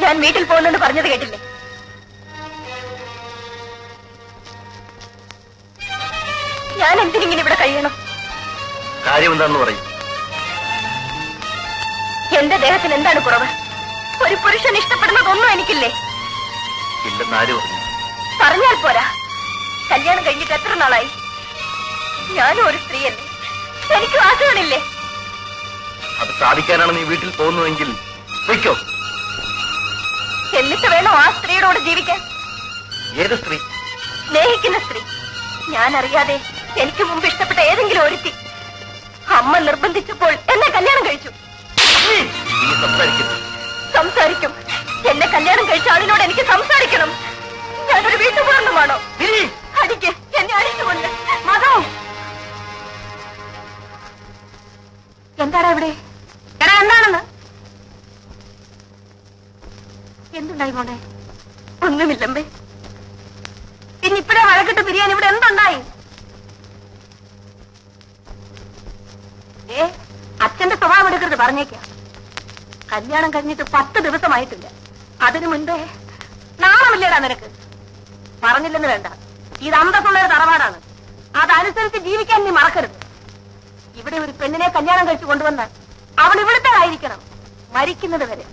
ഞാൻ വീട്ടിൽ പോകുന്നെന്ന് പറഞ്ഞത് കേട്ടില്ലേ? ഞാൻ എന്തിനിങ്ങനെ ഇവിടെ കഴിയണം? കാര്യം എന്താണെന്ന് പറയും. എന്റെ ദേഹത്തിന് എന്താണ് കുറവ്? ഒരു പുരുഷൻ ഇഷ്ടപ്പെടുന്നതൊന്നും എനിക്കില്ലേ? ഇല്ലെന്ന് ആര് പറഞ്ഞു? പറഞ്ഞാൽ പോരാ. കല്യാണം കഴിഞ്ഞിട്ട് എത്ര നാളായി? ഞാനും ഒരു സ്ത്രീയല്ലേ, എനിക്കും ആശകളില്ലേ? അത് സാധിക്കാനാണ് നീ വീട്ടിൽ പോകുന്നതെങ്കിൽ വയ്ക്കോ. എന്നിട്ട് വേണോ ആ സ്ത്രീയോട് ജീവിക്കാൻ? ഏത് സ്ത്രീ? സ്നേഹിക്കുന്ന സ്ത്രീ. ഞാൻ അറിയാതെ എനിക്ക് മുമ്പ് ഇഷ്ടപ്പെട്ട ഏതെങ്കിലും ഒരുത്തി. അമ്മ നിർബന്ധിച്ചപ്പോൾ എന്നെ കല്യാണം കഴിച്ചു. നീ സംസാരിക്കുന്നു. സംസാരിക്കും. എന്നെ കല്യാണം കഴിച്ച ആളിനോട് എനിക്ക് സംസാരിക്കണം. ഞാനൊരു വീട്ടുപൂർണ്ണമാണോ? അടിക്ക്, എന്നെ അടിച്ചുകൊണ്ട്. മതോ, എന്താടാ ഇവിടെ? എടാ എന്താണെന്ന്? എന്തുണ്ടായി മോനെ? ഒന്നുമില്ലമ്പേ. പിന്നെ ഇപ്പഴേ വഴക്കിട്ട് പിരിയാൻ ഇവിടെ എന്തുണ്ടായി? അച്ഛന്റെ സ്വഭാവം എടുക്കരുത്, പറഞ്ഞേക്കാം. കല്യാണം കഴിഞ്ഞിട്ട് 10 ദിവസമായിട്ടില്ല. അതിനു മുൻപേ നാണമില്ലേടാ നിനക്ക്? പറഞ്ഞില്ലെന്ന് വേണ്ട, ഇത് അന്തസ്സുള്ളൊരു തറവാടാണ്. അതനുസരിച്ച് ജീവിക്കാൻ നീ മറക്കരുത്. ഇവിടെ ഒരു പെണ്ണിനെ കല്യാണം കഴിച്ചു കൊണ്ടുവന്നാൽ അവൾ ഇവിടുത്തെ ആയിരിക്കണം, മരിക്കുന്നത് വരെ.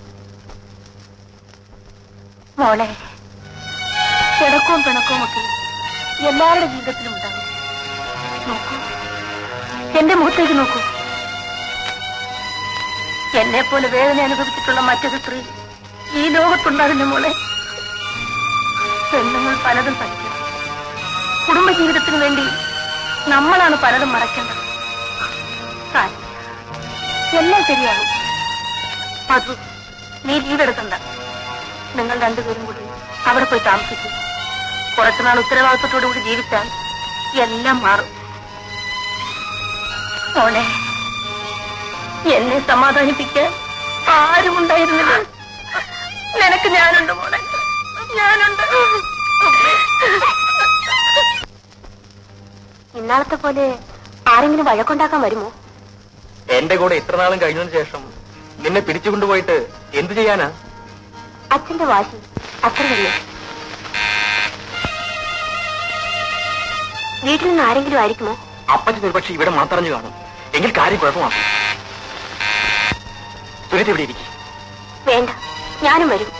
മോളെ, പിണക്കവും പിണക്കവും ഒക്കെ എല്ലാവരുടെ ജീവിതത്തിലും ഉണ്ടാകും. നോക്കൂ, എന്റെ മുഖത്തേക്ക് നോക്കൂ. എന്നെ പോലെ വേദന അനുഭവിച്ചിട്ടുള്ള മറ്റൊരു സ്ത്രീ ഈ ലോകത്തുണ്ടാകുന്ന മോളെ. പെണ്ണുങ്ങൾ പലതും സഹിക്കണം. കുടുംബജീവിതത്തിന് വേണ്ടി നമ്മളാണ് പലതും മറക്കേണ്ടത്. എല്ലാം ശരിയാകും. മധു, നീ ലീവ് എടുക്കണ്ട. നിങ്ങൾ രണ്ടുപേരും കൂടി അവിടെ പോയി താമസിക്കും. കുറച്ചുനാൾ ഉത്തരവാദിത്വത്തോടു കൂടി ജീവിച്ചാൽ എല്ലാം മാറും. മോളെ, എന്നെ സമാധാനിപ്പിക്കാൻ ആരും ഉണ്ടായിരുന്നില്ല. നിനക്ക് ഞാനുണ്ട് മോളെ, ഞാനുണ്ട്. ഇന്നാളത്തെ പോലെ ആരെങ്കിലും വഴക്കുണ്ടാക്കാൻ വരുമോ? എന്റെ കൂടെ ഇത്ര നാളും കഴിഞ്ഞതിന് ശേഷം നിന്നെ പിടിച്ചുകൊണ്ടുപോയിട്ട് എന്തു ചെയ്യാനാ? അച്ഛന്റെ വാശി അത്ര തന്നെ. വീട്ടിൽ നിന്ന് ആരെങ്കിലും ആയിരിക്കുമോ? അപ്പച്ചൻ ഒരുപക്ഷെ ഇവിടെ മാത്രഞ്ഞു കാണും. എങ്കിൽ കാര്യം കുഴപ്പമാണ്. സുരേഷ് ഇവിടെ ഇരിക്കും. വേണ്ട, ഞാനും വരും.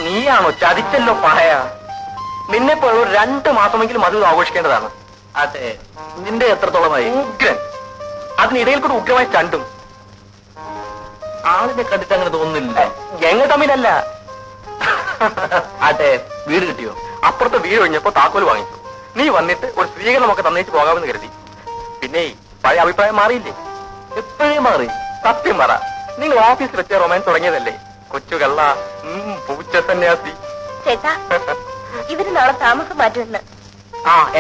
നീയാണോ ചതിച്ചല്ലോ പായ? നിന്നെ പോലെ 2 മാസമെങ്കിലും അത് ആഘോഷിക്കേണ്ടതാണ്. അതെ, നിന്റെ എത്രത്തോളമായി? ഉഗ്രൻ. അതിനിടയിൽ കൂടെ ഉഗ്രമായി ചണ്ടും. ആളിനെ കണ്ടിട്ട് അങ്ങനെ തോന്നുന്നില്ല. ഞങ്ങൾ തമ്മിലല്ല. അതെ, വീട് കിട്ടിയോ? അപ്പുറത്തെ വീട് ഒഴിഞ്ഞപ്പോ താക്കോല് വാങ്ങിച്ചു. നീ വന്നിട്ട് ഒരു സ്വീകരണമൊക്കെ തന്നേച്ച് പോകാമെന്ന് കരുതി. പിന്നെ പഴയ അഭിപ്രായം മാറിയില്ലേ? എപ്പോഴേ മാറി. സത്യം പറ, നിങ്ങൾ ഓഫീസിൽ വെച്ച റൊമാൻസ് തുടങ്ങിയതല്ലേ? കൊച്ചു കള്ള, പൂച്ച സന്യാസി. ചേട്ടാ, ഇവര് നാളെ താമസം മാറ്റുമെന്ന്.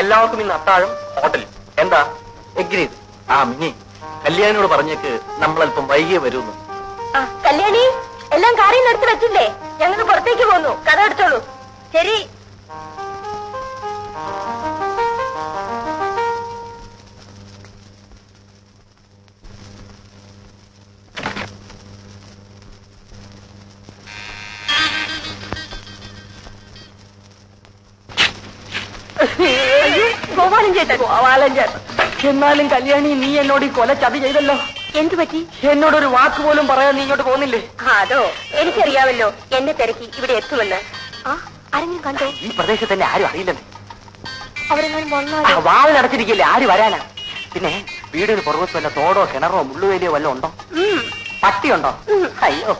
എല്ലാവർക്കും ഇന്ന് അത്താഴം ഹോട്ടലിൽ. എന്താ? എഗ്രീഡ്. മിനി, കല്യാണിയോട് പറഞ്ഞേക്ക് നമ്മളല്പം വൈകിയേ വരുന്നു. കല്യാണി, എല്ലാം കാറിൽ നിന്ന് എടുത്ത് വെച്ചില്ലേ? ഞങ്ങൾ പുറത്തേക്ക് പോന്നു. കഥ എടുത്തോളൂ. ശരി. ഗോപാലൻ ചേട്ടൻ. ഗോപാലൻ ചേട്ടൻ. എന്നാലും കല്യാണി, നീ എന്നോട് ഈ കൊല ചതി ചെയ്തല്ലോ. എന്തു പറ്റി? എന്നോടൊരു വാക്ക് പോലും പറയാൻ നീ ഇങ്ങോട്ട് പോകുന്നില്ലേ? അതോ, എനിക്കറിയാമല്ലോ എന്നെ തിരക്കി ഇവിടെ എത്തുമെന്ന്. ആരെങ്കിലും കണ്ടോ? ഈ പ്രദേശത്ത് തന്നെ ആരും അറിയില്ലെന്ന്. അവരെങ്ങനെ വന്നാലോ? വാവിലടച്ചിരിക്കില്ലേ, ആര് വരാനാ? പിന്നെ വീടിന് പുറകത്ത് വല്ല തോടോ കിണറോ മുള്ളുവേലിയോ വല്ല ഉണ്ടോ? പട്ടിയുണ്ടോ? അയ്യോ.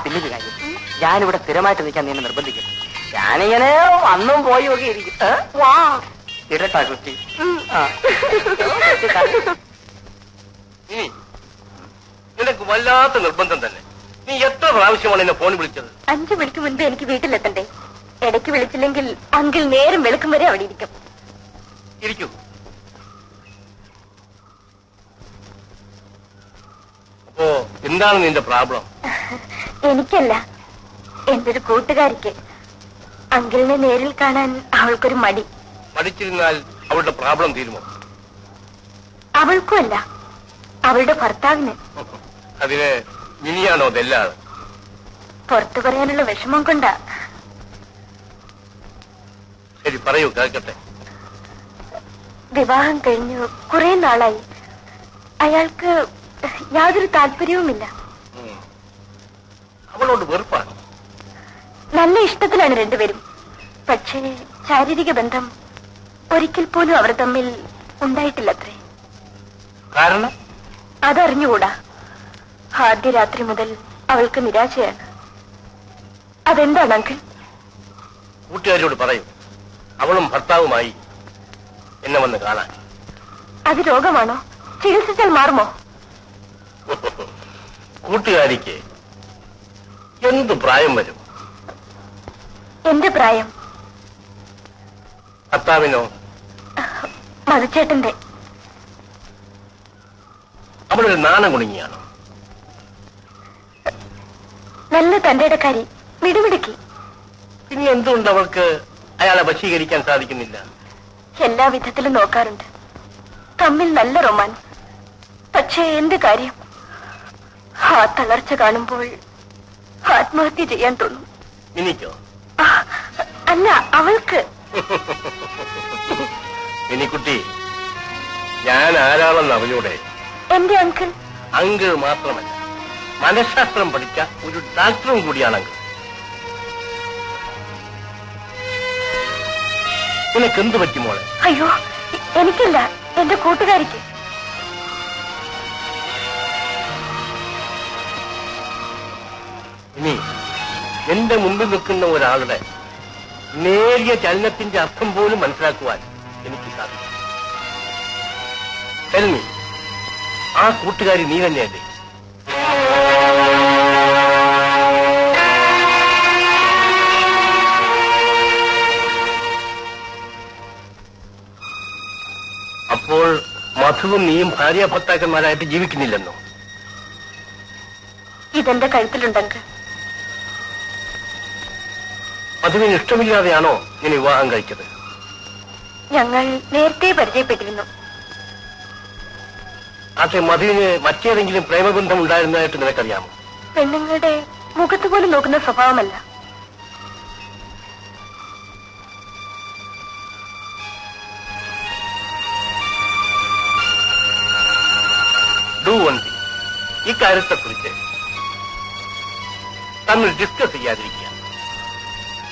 പിന്നൊരു കാര്യം, ഞാനിവിടെ സ്ഥിരമായിട്ട് നിൽക്കാൻ നീ നിർബന്ധിക്കും. ഞാനിങ്ങനെ അന്നും പോയി ഒക്കെ ഇരിക്കും. ഇടട്ടാ കുട്ടി. നിനക്ക് വല്ലാത്ത നിർബന്ധം തന്നെ. നീ എത്ര പ്രാവശ്യമാണ് എന്നെ ഫോൺ വിളിച്ചത്? 5 മണിക്ക് മുൻപ് എനിക്ക് വീട്ടിലെത്തണ്ടേ. ഇടയ്ക്ക് വിളിച്ചില്ലെങ്കിൽ അങ്കിൾ നേരം വെളുക്കും വരെ അവിടെ ഇരിക്കും. ഇരിക്കൂ. അപ്പോ എന്താണ് നിന്റെ പ്രോബ്ലം? എനിക്കല്ല, എന്റെ ഒരു കൂട്ടുകാരിക്ക്. അങ്കിളിനെ നേരിൽ കാണാൻ അവൾക്കൊരു മടി. മടിച്ചിരുന്നാൽ അവളുടെ പ്രോബ്ലം തീരുമോ? അവൾക്കുമല്ല, അവളുടെ ഭർത്താവിന്. അതിന് മിനിയാണോ അതെല്ലാം? പുറത്തു പറയാനുള്ള വിഷമം കൊണ്ടാ. ശരി, പറയൂ, കേൾക്കട്ടെ. വിവാഹം കഴിഞ്ഞു കുറെ നാളായി. അയാൾക്ക് യാതൊരു താല്പര്യവുമില്ല. അവളോട് വെറുപ്പാണ്? നല്ല ഇഷ്ടത്തിലാണ് രണ്ടുപേരും. പക്ഷേ ശാരീരിക ബന്ധം ഒരിക്കൽ പോലും അവർ തമ്മിൽ ഉണ്ടായിട്ടില്ലത്രേ. കാരണം? അതറിഞ്ഞുകൂടാ. ആദ്യ രാത്രി മുതൽ അവൾക്ക് നിരാശയാണ്. അതെന്താണ് അങ്കിൾ? കൂട്ടുകാരിയോട് പറയൂ, അവളും ഭർത്താവുമായി എന്നെ വന്ന് കാണാൻ. അത് രോഗമാണോ? ചികിത്സിച്ചാൽ മാറുമോ? കൂട്ടുകാരിക്ക് എന്ത് പ്രായം വരും? എന്റെ പ്രായം. ഭർത്താവിനോ? മധുച്ചേട്ടന്റെ. അവളൊരു നാണം കുണുങ്ങിയാണോ? നല്ല തന്റെ ഇടക്കാരി, മിടുമിടുക്കി. ഇനി എന്തുകൊണ്ട് അവൾക്ക് അയാളെ വശീകരിക്കാൻ സാധിക്കുന്നില്ല? എല്ലാ വിധത്തിലും നോക്കാറുണ്ട്. തമ്മിൽ നല്ല റൊമാൻസ്. പക്ഷേ എന്ത് കാര്യം? ആ തളർച്ച കാണുമ്പോൾ ആത്മഹത്യ ചെയ്യാൻ തോന്നും. എനിക്കോ? അല്ല, അവൾക്ക്. എനിക്കുട്ടി, ഞാൻ ആരാളെന്ന് അറിഞ്ഞൂടെ? എന്റെ അങ്കിൾ. അങ്കിൾ മാത്രമല്ല, മനഃശാസ്ത്രം പഠിച്ച ഒരു ഡാക്ടറും കൂടിയാണ് അങ്കിൾ. നിനക്ക് എന്ത് പറ്റി മോളെ? അയ്യോ, എനിക്കല്ല, എന്റെ കൂട്ടുകാരിക്ക്. ഇനി എന്റെ മുമ്പിൽ നിൽക്കുന്ന ഒരാളുടെ നേരിയ ചലനത്തിന്റെ അർത്ഥം പോലും മനസ്സിലാക്കുവാൻ എനിക്ക് സാധിക്കും. തെൽമി, ആ കൂട്ടുകാരി നീ തന്നെയല്ലേ? അപ്പോൾ മധുവും നീയും ഭാര്യ ഭർത്താക്കന്മാരായിട്ട് ജീവിക്കുന്നില്ലെന്നോ? ഇതെന്റെ കഴുത്തിലുണ്ടെങ്കിൽ മധുവിന് ഇഷ്ടമില്ലാതെയാണോ ഇങ്ങനെ വിവാഹം കഴിച്ചത്? ഞങ്ങൾ നേരത്തെ പരിചയപ്പെട്ടിരുന്നു. അതെ, മധുവിന് മറ്റേതെങ്കിലും പ്രേമബന്ധം ഉണ്ടായിരുന്നതായിട്ട് നിനക്കറിയാമോ? പെണ്ണുങ്ങളുടെ മുഖത്ത് പോലും നോക്കുന്ന സ്വഭാവമല്ല. ഡു വൺ തിങ്, ഈ കാര്യത്തെക്കുറിച്ച് തമ്മിൽ ഡിസ്കസ് ചെയ്യാതിരിക്കുക.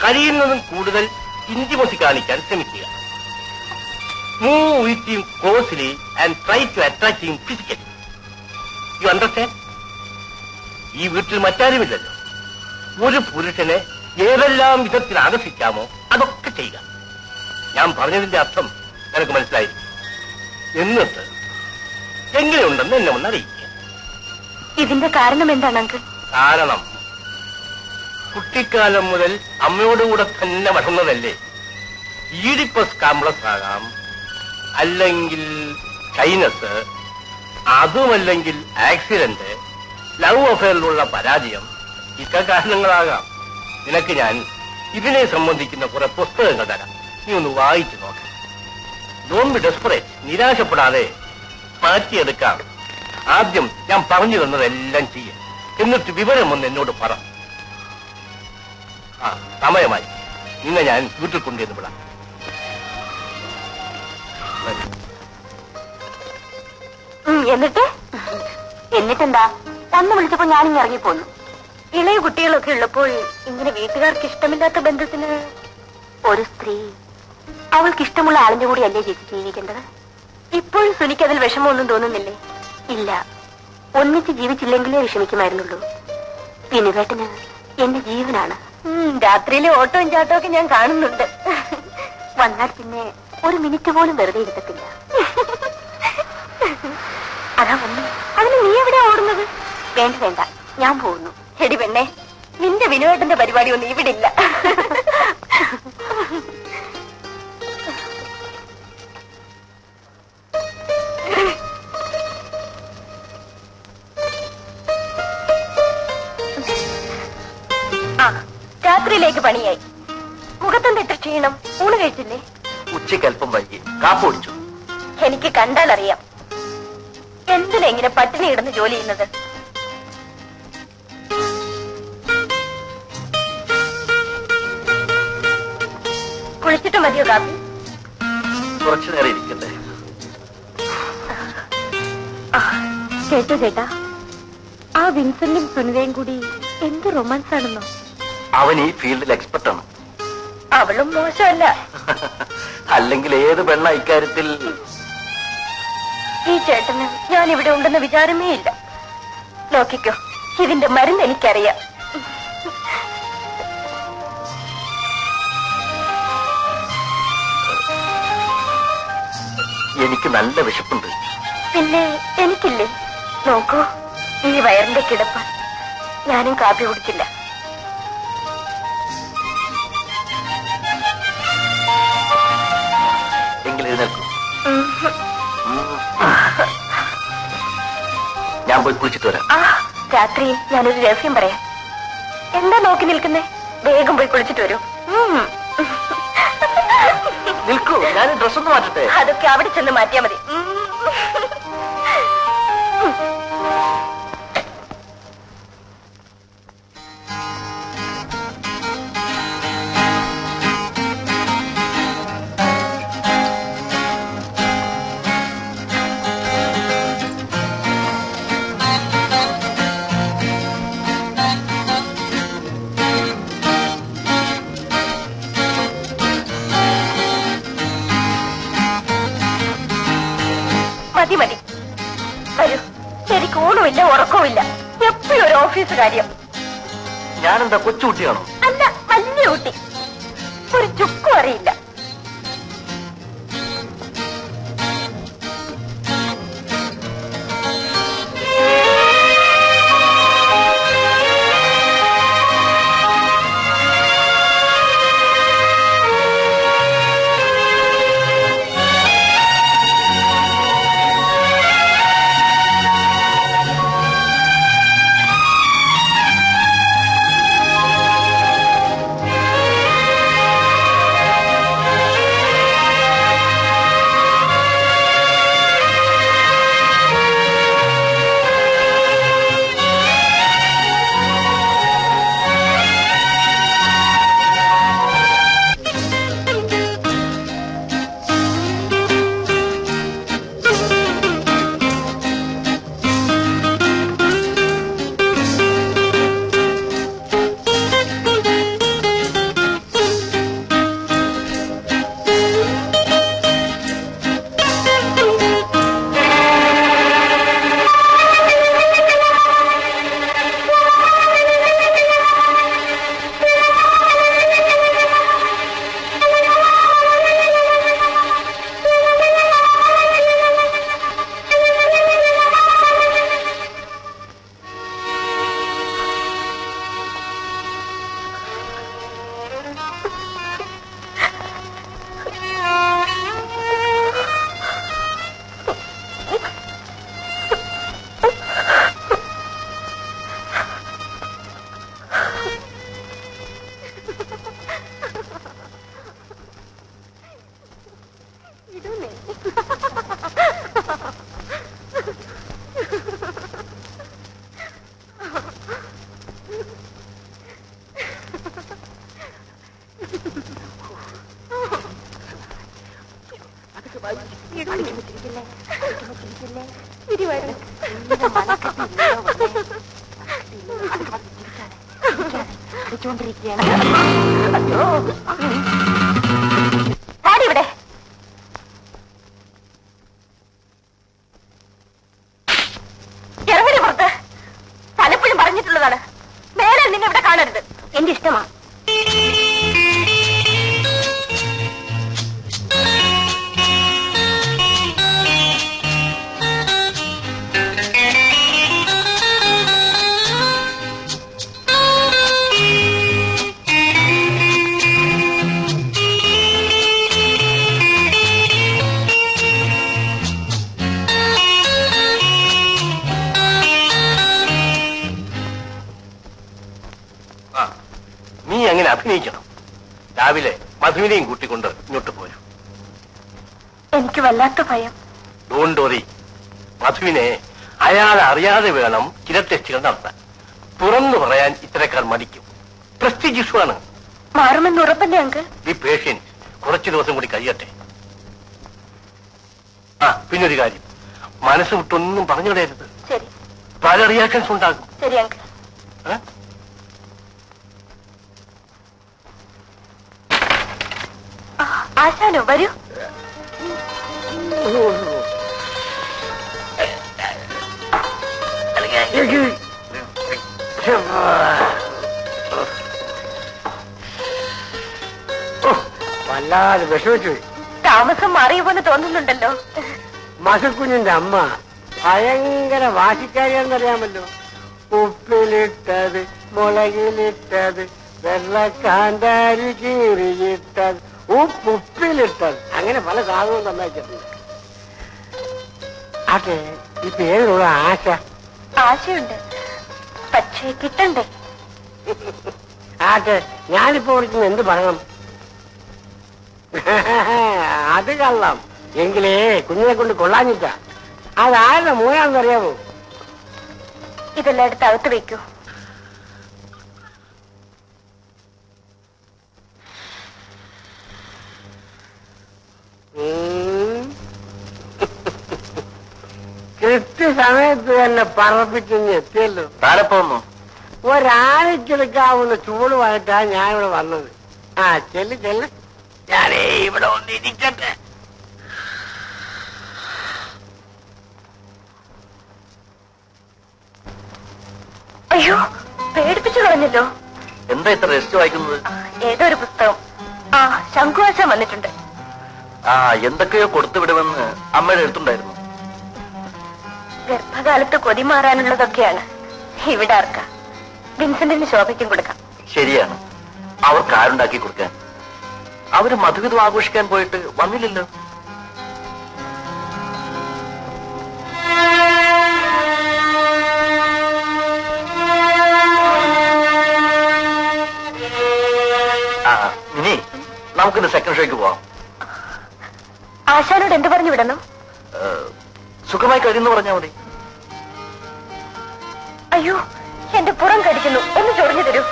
കഴിയുന്നതും കൂടുതൽ ഇന്റിമസി കാണിക്കാൻ ശ്രമിക്കുക. Move with him closely and try to attract him physically. You understand? ഈ വീട്ടിൽ മറ്റാരുമില്ലല്ലോ. ഒരു പുരുഷനെ ഏതെല്ലാം വിധത്തിൽ ആകർഷിക്കാമോ അതൊക്കെ ചെയ്യുക. ഞാൻ പറഞ്ഞതിന്റെ അർത്ഥം നിനക്ക് മനസ്സിലായിരിക്കും. എന്നിട്ട് എങ്ങനെയുണ്ടെന്ന് എന്നെ ഒന്ന് അറിയിക്കുക. ഇതിന്റെ കാരണം എന്താണ് അങ്കിൾ? കാരണം കുട്ടിക്കാലം മുതൽ അമ്മയോടുകൂടെ തന്നെ വളർന്നതല്ലേ. ഈഡിപ്പസ് കോംപ്ലക്സ് ആകാം, അല്ലെങ്കിൽ ഷൈനസ്, അതുമല്ലെങ്കിൽ ആക്സിഡന്റ്, ലവ് അഫെയറിലുള്ള പരാജയം, ഇതൊക്കെ കാരണങ്ങളാകാം. നിനക്ക് ഞാൻ ഇതിനെ സംബന്ധിക്കുന്ന കുറെ പുസ്തകങ്ങൾ തരാം, നീ ഒന്ന് വായിച്ചു നോക്കാം. ഡോണ്ട് ബി ഡെസ്പറേറ്റ്, നിരാശപ്പെടാതെ മാറ്റിയെടുക്കാം. ആദ്യം ഞാൻ പറഞ്ഞു തന്നതെല്ലാം ചെയ്യും, എന്നിട്ട് വിവരം ഒന്ന് എന്നോട് പറ. സമയമായി, നിന്നെ ഞാൻ വീട്ടിൽ കൊണ്ടുവന്ന് വിടാം. എന്നിട്ടെന്താ, അന്ന് വിളിച്ചപ്പോ ഞാനിങ്ങ് ഇറങ്ങിപ്പോന്നു. ഇളയ കുട്ടികളൊക്കെ ഉള്ളപ്പോൾ ഇങ്ങനെ വീട്ടുകാർക്ക് ഇഷ്ടമില്ലാത്ത ബന്ധത്തിന് ഒരു സ്ത്രീ അവൾക്ക് ഇഷ്ടമുള്ള ആളിന്റെ കൂടി അല്ലേ ചേച്ചി ജീവിക്കേണ്ടത്? ഇപ്പോഴും സുനിക്ക് അതിൽ വിഷമമൊന്നും തോന്നുന്നില്ലേ? ഇല്ല, ഒന്നിച്ച് ജീവിച്ചില്ലെങ്കിലേ വിഷമിക്കുമായിരുന്നുള്ളൂ. വിനുവേട്ടന് എന്റെ ജീവനാണ്. രാത്രിയിലെ ഓട്ടവും ചാട്ടവും ഒക്കെ ഞാൻ കാണുന്നുണ്ട്. വന്നാൽ പിന്നെ ഒരു മിനിറ്റ് പോലും വെറുതെ ഇരുത്തത്തില്ല. അതാ വന്നു. അതിന് നീ എവിടെ ഓടുന്നത്? വേണ്ട വേണ്ട, ഞാൻ പോകുന്നു. എടി പെണ്ണെ, നിന്റെ വിനുവേട്ടന്റെ പരിപാടി ഒന്നും ഇവിടെ ഇല്ല. രാത്രിയിലേക്ക് പണിയായി. മുഖത്തെന്താ ഇത്ര ക്ഷീണം? ഊണ് കഴിച്ചില്ലേ? ഉച്ചയ്ക്ക് അല്പം വൈകി, കാപ്പ് കുടിച്ചു. എനിക്ക് കണ്ടാൽ അറിയാം എന്തിനാ ഇങ്ങനെ പട്ടിണി കിടന്ന് ജോലി ചെയ്യുന്നത്. കുളിച്ചിട്ട് മതിയോ കാപ്പി? കുറച്ചു നേരം ഇരിക്കട്ടെ. കേട്ടോ ചേട്ടാ, ആ വിൻസെന്റും സുനിതയും കൂടി എന്ത് റൊമാൻസ് ആണെന്നോ. അവൻ ഈ ഫീൽഡിൽ എക്സ്പെർട്ടാണ്. അവളും മോശമല്ല. അല്ലെങ്കിൽ ഏത് പെണ്ണ ഇക്കാര്യത്തിൽ? ഈ ചേട്ടന് ഞാൻ ഇവിടെ ഉണ്ടെന്ന് വിചാരമേ ഇല്ല. നോക്കിക്കോ, ഇതിന്റെ മരുന്ന് എനിക്കറിയാം. എനിക്ക് നല്ല വിശപ്പുണ്ട്. പിന്നെ എനിക്കില്ലേ? നോക്കൂ, ഈ വയറിന്റെ കിടപ്പ്. ഞാനും കാപ്പി കുടിച്ചില്ല. എങ്കിൽ എഴുന്നേൽക്കൂ. ഞാൻ പോയി കുളിച്ചിട്ട് വരാം. രാത്രി ഞാനൊരു രഹസ്യം പറയാം. എന്താ നോക്കി നിൽക്കുന്നേ? വേഗം പോയി കുളിച്ചിട്ട് വരൂ. നിൽക്കൂ, ഞാൻ ഡ്രസ് ഒന്ന് മാറ്റട്ടെ. അതൊക്കെ അവിടെ ചെന്ന് മാറ്റിയാ മതി. മതി മതി, വരൂ. എനിക്ക് ഊണുമില്ല ഉറക്കവുമില്ല, എപ്പോഴും ഒരു ഓഫീസ് കാര്യം. ഞാനെന്താ കൊച്ചുകുട്ടിയാണോ? അല്ല, വലിയ കുട്ടി. ഒരു ചുക്കും അറിയില്ല. ഇവിടെ ഇറങ്ങി പുറത്ത്. പലപ്പോഴും പറഞ്ഞിട്ടുള്ളതാണ്, മേലെ നിങ്ങൾ ഇവിടെ കാണരുത്. എന്റെ ഇഷ്ടമാണ്. നീ അങ്ങനെ അഭിനയിക്കണം. രാവിലെ മധുവിനെയും കൂട്ടിക്കൊണ്ട് ഇങ്ങോട്ട് പോരും. എനിക്ക് വല്ലാത്ത ഭയം. Don't worry. മധുവിനെ അയാൾ അറിയാതെ വേണം ചില ടെസ്റ്റുകൾ നടത്താൻ. തുറന്നു പറയാൻ ഇത്തരക്കാർ മടിക്കും. പ്രസ്റ്റീജ് ഇഷ്യൂ ആണ്. മാറുമെന്ന് ഉറപ്പല്ലേ അങ്കിൾ? ഈ പേഷ്യൻസ് കുറച്ചു ദിവസം കൂടി കഴിയട്ടെ. പിന്നൊരു കാര്യം, മനസ്സ് വിട്ടൊന്നും പറഞ്ഞുവിടരുത്. ശരി. പല റിയാക്ഷൻസ് ഉണ്ടാകും. ശരി അങ്കിൾ. ആശാനോ, വരൂ. വല്ലാതെ വിഷമിച്ചു. താമസം മാറിയ പോലെ തോന്നുന്നുണ്ടല്ലോ. മസക്കുഞ്ഞിന്റെ അമ്മ ഭയങ്കര വാശിക്കാരിയാണെന്നറിയാമല്ലോ. ഉപ്പിലിട്ടത്, മുളകിലിട്ടത്, വെള്ളക്കാന്താരി കീറിയിട്ടത്, ഉപ്പിലിട്ടത്, അങ്ങനെ പല സാധനവും തന്നയച്ചിട്ടുണ്ട്. അതെ, ഇപ്പൊ ഏതിനുള്ള ആശ? ആശയുണ്ട്, പക്ഷേ കിട്ടണ്ടേ. ആട്ടെ, ഞാനിപ്പോ വിളിക്കുന്ന എന്ത് പറയണം? അത് കള്ളം. എങ്കിലേ കുഞ്ഞിനെ കൊണ്ട് കൊള്ളാഞ്ഞിട്ട. അതാരുടെ മൂന്നാണെന്നറിയാമോ? ഇതെല്ലാം എടുത്ത് അകത്ത് വെക്കൂ. കൃത്യസമയത്ത് തന്നെ പറപ്പിച്ചെന്ന് എത്തിയല്ലോ. താരപ്പോന്നു ഒരാഴ്ചെടുക്കാവുന്ന ചൂടുമായിട്ടാണ് ഞാനിവിടെ വന്നത്. ചെല്ല് ചെല്ല്, ഞാനേ ഇവിടെ ഒന്നിരിക്കട്ടെ. അയ്യോ, പേടിപ്പിച്ചു കളഞ്ഞല്ലോ. എന്താ ഇത്ര രജിസ്റ്റർ വായിക്കുന്നത്? ഏതോ ഒരു പുസ്തകം. ശംഖുവാശാൻ വന്നിട്ടുണ്ട്. എന്തൊക്കെയോ കൊടുത്തുവിടുമെന്ന് അമ്മയുടെ എടുത്തുണ്ടായിരുന്നു. ഗർഭകാലത്ത് കൊതി മാറാനുള്ളതൊക്കെയാണ്. ഇവിടെ ആർക്കാ? വിൻസെന്റിന് ശോഭയ്ക്കും കൊടുക്കാം. ശരിയാണ്, അവർക്ക് ആരുണ്ടാക്കി കൊടുക്കാൻ. അവര് മധുവിധം ആഘോഷിക്കാൻ പോയിട്ട് വന്നില്ലല്ലോ. ഇനി നമുക്കിന്ന് സെക്കൻഡ് ഷോയ്ക്ക് പോവാം. ആശാനോട് എന്ത് പറഞ്ഞു വിടണം? സുഖമായി കഴിയുന്നു പറഞ്ഞാൽ മതി. അയ്യോ, എന്റെ പുറം കടിക്കുന്നു, ഒന്ന് ചൊറിഞ്ഞു തരൂ.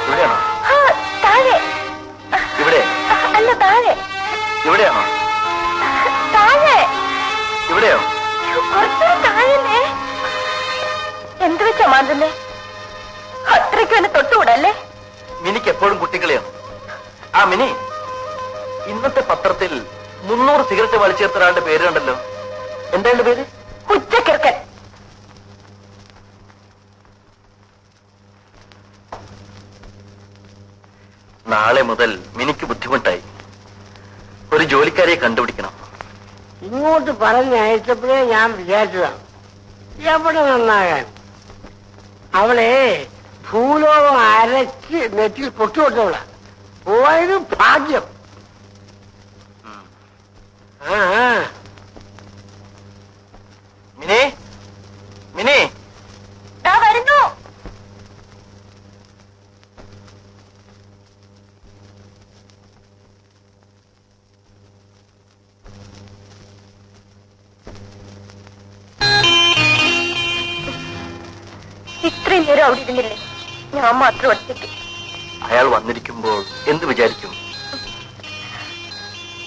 ഇവിടെയാണോ? താഴെ. ഇവിടെ അല്ല, താഴെ. ഇവിടെയാണോ? താഴെ. ഇവിടെയോ? കുറച്ചു താഴെ. എന്ത് വെച്ചാ മാന്തുന്നേ? അത്രയ്ക്കും എന്നെ തൊട്ടുകൂടല്ലേ? മിനിക്ക് എപ്പോഴും കുട്ടികളെയാണ്. മിനി, ഇന്നത്തെ പത്രത്തിൽ 300 സിഗരറ്റ് വലിച്ചേർത്ത ഒരാളുടെ പേര് കണ്ടല്ലോ. എന്താ എന്റെ പേര്? ഉച്ചക്കിറക്കൻ. നാളെ മുതൽ മിനിക്ക് ബുദ്ധിമുട്ടായി. ഒരു ജോലിക്കാരിയെ കണ്ടുപിടിക്കണം. ഇങ്ങോട്ട് പറഞ്ഞയച്ചപ്പോഴേ ഞാൻ വിചാരിച്ചതാണ് എവിടെ നന്നാകാൻ. അവളെ ഭൂലോകം അരച്ച് നെറ്റിൽ പൊട്ടുകൊടുത്തവള. പോയത് ഭാഗ്യം. മിനി, മിനി, വരുന്നു. ഇത്രയും നേരം അവിടെ ഇരുന്നില്ലേ? ഞാൻ മാത്രം ഒറ്റയ്ക്ക്. അയാൾ വന്നിരിക്കുമ്പോൾ എന്ത് വിചാരിക്കും?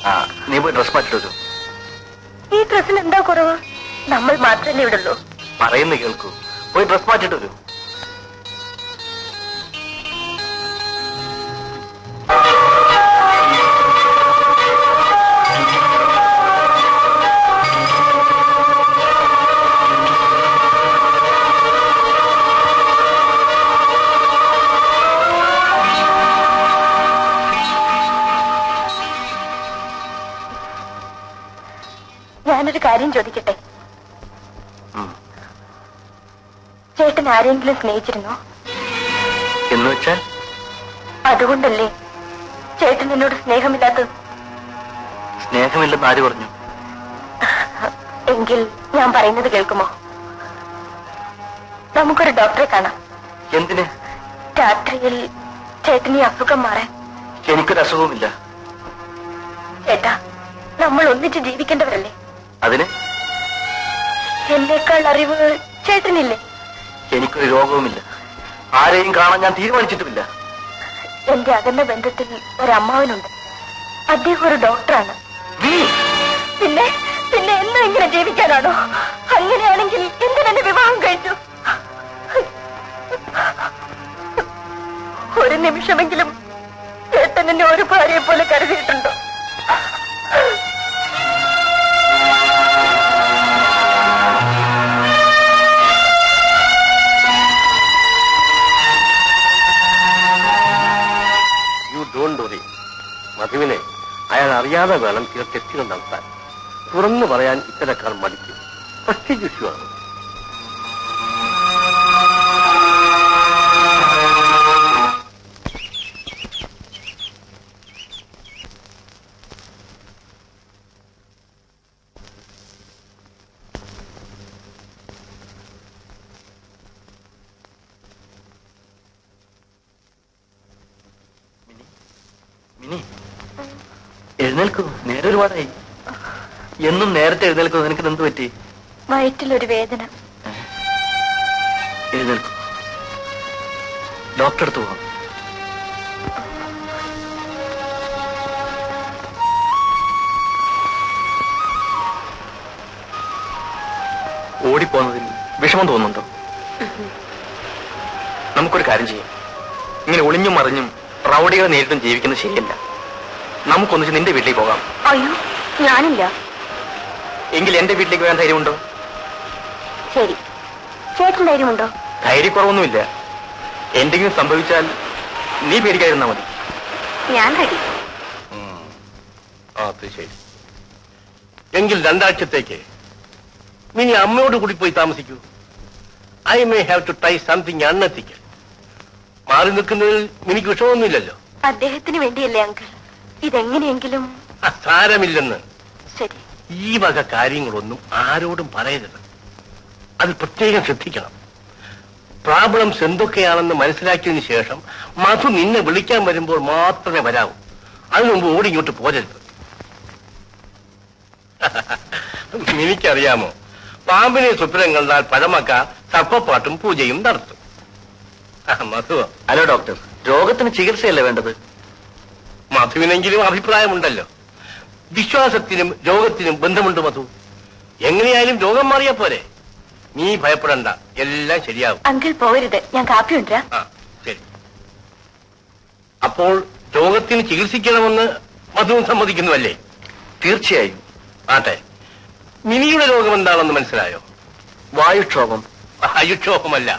ആ നീ പോയി ഡ്രസ് മാറ്റിട്ട് വരൂ. ഈ ഡ്രസ്സിന് എന്താ കുറവ്? നമ്മൾ മാത്രമല്ലേ ഇവിടെ ഉള്ളൂ. പറയുന്നു കേൾക്കൂ. പോയി ഡ്രസ് മാറ്റിട്ട് വരൂ. ഞാനൊരു കാര്യം ചോദിക്കട്ടെ? ചേട്ടൻ ആരെങ്കിലും സ്നേഹിച്ചിരുന്നോ? എന്ന് വെച്ചാൽ? അതുകൊണ്ടല്ലേ ചേട്ടൻ എന്നോട് സ്നേഹമില്ലാത്തത്? സ്നേഹമില്ലെന്ന് ആര് പറഞ്ഞു? എങ്കിൽ ഞാൻ പറയുന്നത് കേൾക്കുമോ? നമുക്കൊരു ഡോക്ടറെ കാണാം. എന്തിന്? രാത്രിയിൽ ചേട്ടന് ഈ അസുഖം മാറാൻ. എനിക്കൊരു അസുഖവുമില്ല. ചേട്ടാ, നമ്മൾ ഒന്നിച്ച് ജീവിക്കേണ്ടവരല്ലേ? അതിന്? എന്നേക്കാൾ അറിവ് ചേട്ടനില്ലേ? എനിക്കൊരു രോഗവുമില്ല. ആരെയും കാണാൻ ഞാൻ തീരുമാനിച്ചിട്ടുമില്ല. എന്റെ അകന്ന ബന്ധത്തിൽ ഒരമ്മാവനുണ്ട്. അദ്ദേഹം ഒരു ഡോക്ടറാണ്. പിന്നെ പിന്നെ എന്നും ഇങ്ങനെ ജീവിക്കാനാണോ? അങ്ങനെയാണെങ്കിൽ എന്തിനെന്നെ വിവാഹം കഴിച്ചു? ഒരു നിമിഷമെങ്കിലും ചേട്ടൻ എന്നെ ഒരു ഭാര്യയെ പോലെ കരുതിയിട്ടുണ്ടോ? മധുവിനെ അയാൾ അറിയാതെ വേണം ചില തെറ്റുകൾ നടത്താൻ. തുറന്നു പറയാൻ ഇത്തരക്കാർ മടിക്കും. പ്രത്യേകിച്ചുമാണ്. എഴുന്നേൽക്കൂ, നേരെ ഒരുപാടായി. എന്നും നേരത്തെ എഴുന്നേൽക്കൂ. നിനക്ക് എന്ത് പറ്റി? വയറ്റിലൊരു വേദന. എഴുന്നേൽക്കൂ, ഡോക്ടറെ അടുത്ത് പോകാം. ഓടിപ്പോന്നതിൽ വിഷമം തോന്നുന്നുണ്ടോ? നമുക്കൊരു കാര്യം ചെയ്യാം. ഇങ്ങനെ ഒളിഞ്ഞും മറിഞ്ഞും റൗഡികളെ നേരിട്ടും ജീവിക്കുന്നത് ശരിയല്ല. നമുക്കൊന്നിച്ച് നിന്റെ വീട്ടിലേക്ക് പോകാം. അയ്യോ, ഞാനില്ല. എങ്കിൽ എന്റെ വീട്ടിലേക്ക് വരാൻ ധൈര്യമുണ്ടോ? ശരി, ചേട്ടൻ ധൈര്യമുണ്ടോ? ധൈര്യക്കുറവൊന്നുമില്ല. എന്തെങ്കിലും സംഭവിച്ചാൽ നീ പേടിക്കാതിരുന്നാ മതി. ഞാൻ റെഡി. അത് ശരി. എങ്കിൽ 2 ആഴ്ചത്തേക്ക് മിനി അമ്മയോട് കൂടി പോയി താമസിക്കൂ. I may have to try something unethical. മാറി നിൽക്കുന്നതിൽ മിനിക്ക് വിഷമമൊന്നുമില്ലല്ലോ. അദ്ദേഹത്തിന് വേണ്ടിയല്ലേ അങ്കിൾ? ഇതെങ്ങനെയെങ്കിലും. സാരമില്ലെന്ന്. ശരി. ഈ വക കാര്യങ്ങളൊന്നും ആരോടും പറയരുത്. അത് പ്രത്യേകം ശ്രദ്ധിക്കണം. പ്രോബ്ലംസ് എന്തൊക്കെയാണെന്ന് മനസ്സിലാക്കിയതിനു ശേഷം മധു നിന്നെ വിളിക്കാൻ വരുമ്പോൾ മാത്രമേ വരാവൂ. അതിനു മുമ്പ് ഓടി ഇങ്ങോട്ട് പോരരുത്. എനിക്കറിയാമോ, പാമ്പിനെ സ്വപ്നം കണ്ടാൽ പഴമക്കാർ സർപ്പപ്പാട്ടും പൂജയും നടത്തും. മധു. ഹലോ ഡോക്ടർ, രോഗത്തിന് ചികിത്സയല്ലേ വേണ്ടത്? മധുവിനെങ്കിലും അഭിപ്രായമുണ്ടല്ലോ. വിശ്വാസത്തിനും രോഗത്തിനും ബന്ധമുണ്ട് മധു. എങ്ങനെയായാലും രോഗം മാറിയാ പോരെ. നീ ഭയപ്പെടണ്ട, എല്ലാം ശരിയാവും. അങ്കിൾ പോകരുത്, ഞാൻ കാപ്പി കൊണ്ടുവരാം. ശരി. അപ്പോൾ രോഗത്തിന് ചികിത്സിക്കണമെന്ന് മധുവും സമ്മതിക്കുന്നുവല്ലേ? തീർച്ചയായും. ആട്ടെ, മിനിയുടെ രോഗം എന്താണെന്ന് മനസ്സിലായോ? വായുക്ഷോഭം. വായുക്ഷോഭമല്ല,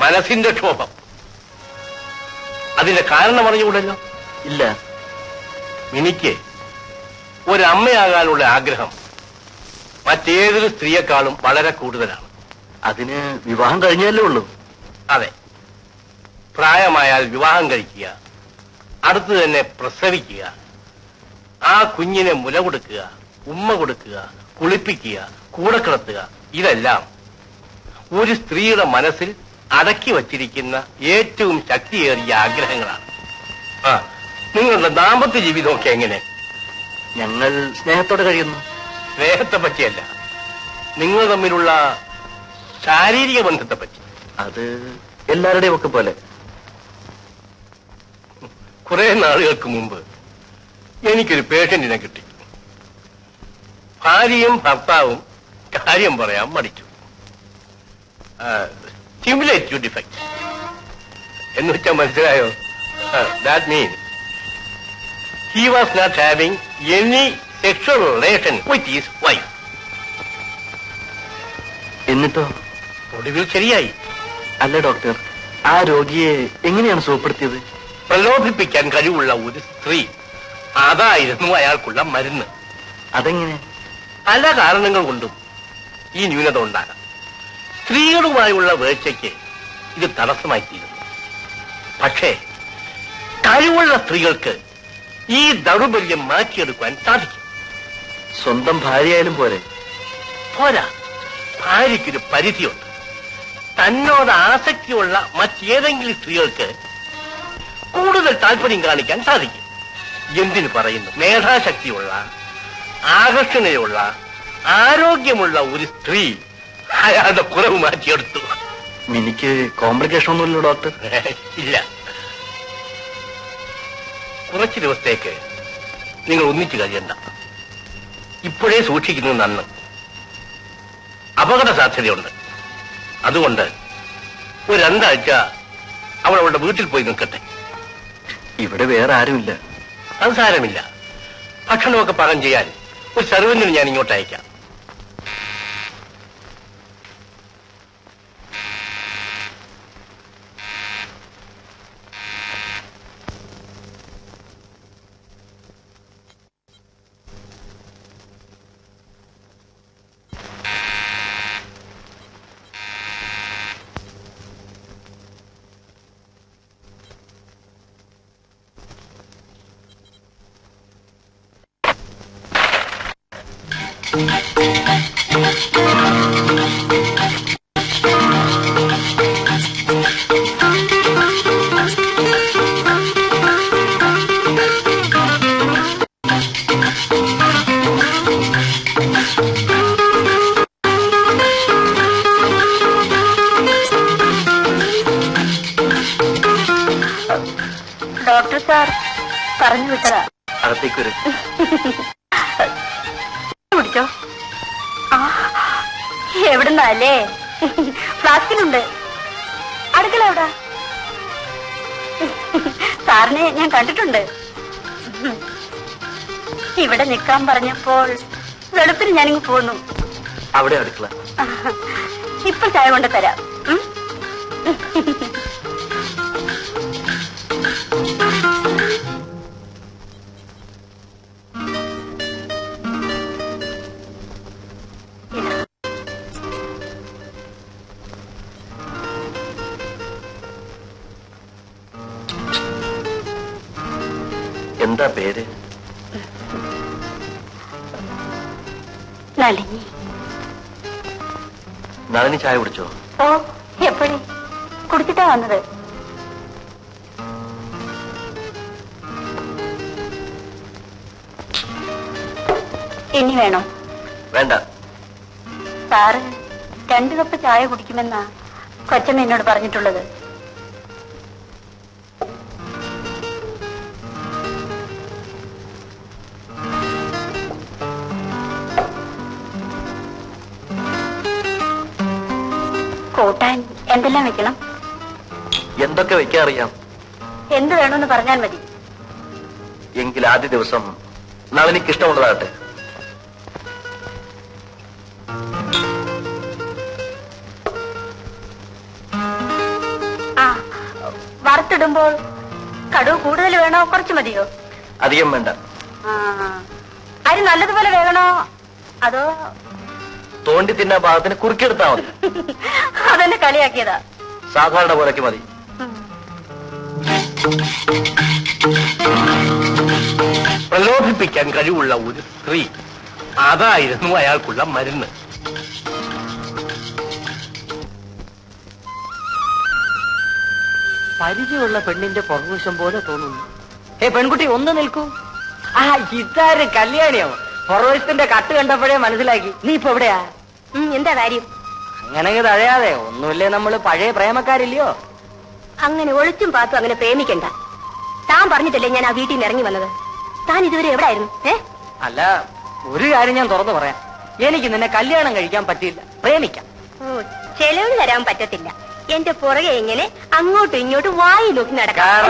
മനസ്സിന്റെ ക്ഷോഭം. അതിന്റെ കാരണം അറിഞ്ഞുകൂടല്ലോ? ഇല്ല. മിനിക്ക് ഒരമ്മയാകാനുള്ള ആഗ്രഹം മറ്റേതൊരു സ്ത്രീയെക്കാളും വളരെ കൂടുതലാണ്. അതിന് വിവാഹം കഴിഞ്ഞല്ലേ ഉള്ളൂ? അതെ. പ്രായമായാൽ വിവാഹം കഴിക്കുക, അടുത്ത് തന്നെ പ്രസവിക്കുക, ആ കുഞ്ഞിനെ മുല കൊടുക്കുക, ഉമ്മ കൊടുക്കുക, കുളിപ്പിക്കുക, കൂടെ കിടത്തുക, ഇതെല്ലാം ഒരു സ്ത്രീയുടെ മനസ്സിൽ അടക്കി വച്ചിരിക്കുന്ന ഏറ്റവും ശക്തിയേറിയ ആഗ്രഹങ്ങളാണ്. നിങ്ങളുടെ ദാമ്പത്യ ജീവിതമൊക്കെ എങ്ങനെ? ഞങ്ങൾ സ്നേഹത്തോടെ കഴിയുന്നു. സ്നേഹത്തെ പറ്റിയല്ല, നിങ്ങൾ തമ്മിലുള്ള ശാരീരിക ബന്ധത്തെ പറ്റി. അത് എല്ലാവരുടെയും ഒക്കെ പോലെ. കുറെ നാളുകൾക്ക് മുമ്പ് എനിക്കൊരു പേഷ്യന്റിനെ കിട്ടി. ഭാര്യയും ഭർത്താവും കാര്യം പറയാൻ മടിച്ചു. സ്റ്റിമുലേറ്റീവ് ഡിഫക്റ്റ് എന്ന് വെച്ചാൽ മനസ്സിലായോ? That means he was not having any sexual relation with his wife. എന്നിട്ടോ? ഒടുവിൽ ശരിയായി. അല്ല ഡോക്ടർ, ആ രോഗിയെ എങ്ങനെയാണ് സുഖപ്പെടുത്തിയത്? പ്രലോഭിപ്പിക്കാൻ കഴിവുള്ള ഒരു സ്ത്രീ, അതായിരുന്നു അയാൾക്കുള്ള മരുന്ന്. അതെങ്ങനെ? പല കാരണങ്ങൾ കൊണ്ടും ഈ ന്യൂനത ഉണ്ടാകാം. സ്ത്രീകളുമായുള്ള വേഴ്ചയ്ക്ക് ഇത് തടസ്സമായി തീരുന്നു. പക്ഷേ കഴിവുള്ള സ്ത്രീകൾക്ക് ഈ ദൗർബല്യം മാറ്റിയെടുക്കാൻ സാധിക്കും. സ്വന്തം ഭാര്യയായാലും പോരെ? പോരാ, ഭാര്യയ്ക്കൊരു പരിധിയുണ്ട്. തന്നോട് ആസക്തിയുള്ള മറ്റേതെങ്കിലും സ്ത്രീകൾക്ക് കൂടുതൽ താല്പര്യം കാണിക്കാൻ സാധിക്കും. എന്തിനു പറയുന്നു, മേധാശക്തിയുള്ള, ആകർഷണയുള്ള, ആരോഗ്യമുള്ള ഒരു സ്ത്രീ അയാളുടെ കുറവ് മാറ്റിയെടുത്തു. എനിക്ക് കോംപ്ലിക്കേഷൻ ഒന്നുമില്ലല്ലോ ഡോക്ടർ? ഇല്ല. കുറച്ചു ദിവസത്തേക്ക് നിങ്ങൾ ഒന്നിച്ചു കഴിയണ്ട. ഇപ്പോഴേ സൂക്ഷിക്കുന്നത് നന്ന്. അപകട സാധ്യതയുണ്ട്. അതുകൊണ്ട് ഒരു 2 ആഴ്ച അവൾ അവളുടെ വീട്ടിൽ പോയി നിൽക്കട്ടെ. ഇവിടെ വേറെ ആരുമില്ല. അത് സാരമില്ല. ഭക്ഷണമൊക്കെ പാകം ചെയ്യാൻ ഒരു സർവന്റിന് ഞാൻ ഇങ്ങോട്ട് അയക്കാം. ഡോക്ടർ സാർ പറഞ്ഞു വിട്ടതാ. അകത്തേക്ക് വരും. കുടിച്ചോ. എവിടുന്നല്ലേ? ഫ്ലാസ്കിലുണ്ട്. അടുക്കള എവിടാ? സാറിനെ ഞാൻ കണ്ടിട്ടുണ്ട്. ഇവിടെ നിൽക്കാൻ പറഞ്ഞപ്പോൾ വെളുപ്പിന് ഞാനിങ്ങ് പോന്നു. അവിടെ അടുക്കള. ഇപ്പൊ ചായ കൊണ്ട് തരാം. എന്താ പേര്? നളിനി. നളിനി ചായ കുടിച്ചോ? ഓ, എപ്പോഴേ കുടിച്ചിട്ടാ വന്നത്. ഇനി വേണോ? വേണ്ട. സാറ് 2 കപ്പ് ചായ കുടിക്കുമെന്നാ കൊച്ചമ്മ എന്നോട് പറഞ്ഞിട്ടുള്ളത്. കൂട്ടാൻ എന്തെല്ലാം വെക്കണം? എന്തൊക്കെ വെക്കാൻ അറിയാം. എന്ത് വേണമെന്ന് പറഞ്ഞാൽ മതി. എങ്കിൽ ആദ്യ ദിവസം നളിനിക്ക് ഇഷ്ടമുള്ളതാകട്ടെ. ആ, വറുത്തിടുമ്പോൾ കടുവ് കൂടുതൽ വേണോ കുറച്ച് മതിയോ? അധികം വേണ്ട. അരി നല്ലതുപോലെ വേകണോ അതോ തോണ്ടി തിന്നാ ഭാഗത്തിന് കുറുക്കിയെടുത്താ മതി. അതെന്നെ കളിയാക്കിയതാ. സാധാരണ പോലൊക്കെ മതി. പ്രലോഭിപ്പിക്കാൻ കഴിവുള്ള ഒരു സ്ത്രീ, അതായിരുന്നു അയാൾക്കുള്ള മരുന്ന്. പരിചയമുള്ള പെണ്ണിന്റെ പുറകുവശം പോലെ തോന്നുന്നു. പെൺകുട്ടി ഒന്ന് നിൽക്കൂ. ഇതാര് കല്യാണിയോ? പുറവശത്തിന്റെ കട്ട് കണ്ടപ്പോഴേ മനസ്സിലാക്കി. നീ ഇപ്പൊ എവിടെയാ? എന്താ കാര്യം? അങ്ങനെ തഴയാതെ ഒന്നുമില്ലേ, നമ്മള് പഴയ പ്രേമക്കാരില്ലയോ? അങ്ങനെ ഒളിച്ചും പാത്തും അങ്ങനെ പ്രേമിക്കണ്ട. താൻ പറഞ്ഞിട്ടല്ലേ ഞാൻ ആ വീട്ടിൽ നിന്ന് ഇറങ്ങി വന്നത്. താൻ ഇതുവരെ എവിടായിരുന്നു? അല്ല, ഒരു കാര്യം ഞാൻ തുറന്നു പറയാം. എനിക്ക് നിന്നെ കല്യാണം കഴിക്കാൻ പറ്റില്ല, പ്രേമിക്കാം. ചെലവ് തരാൻ പറ്റത്തില്ല. എന്റെ പുറകെ ഇങ്ങനെ അങ്ങോട്ടും ഇങ്ങോട്ടും വായി നോക്കി നടക്കാം.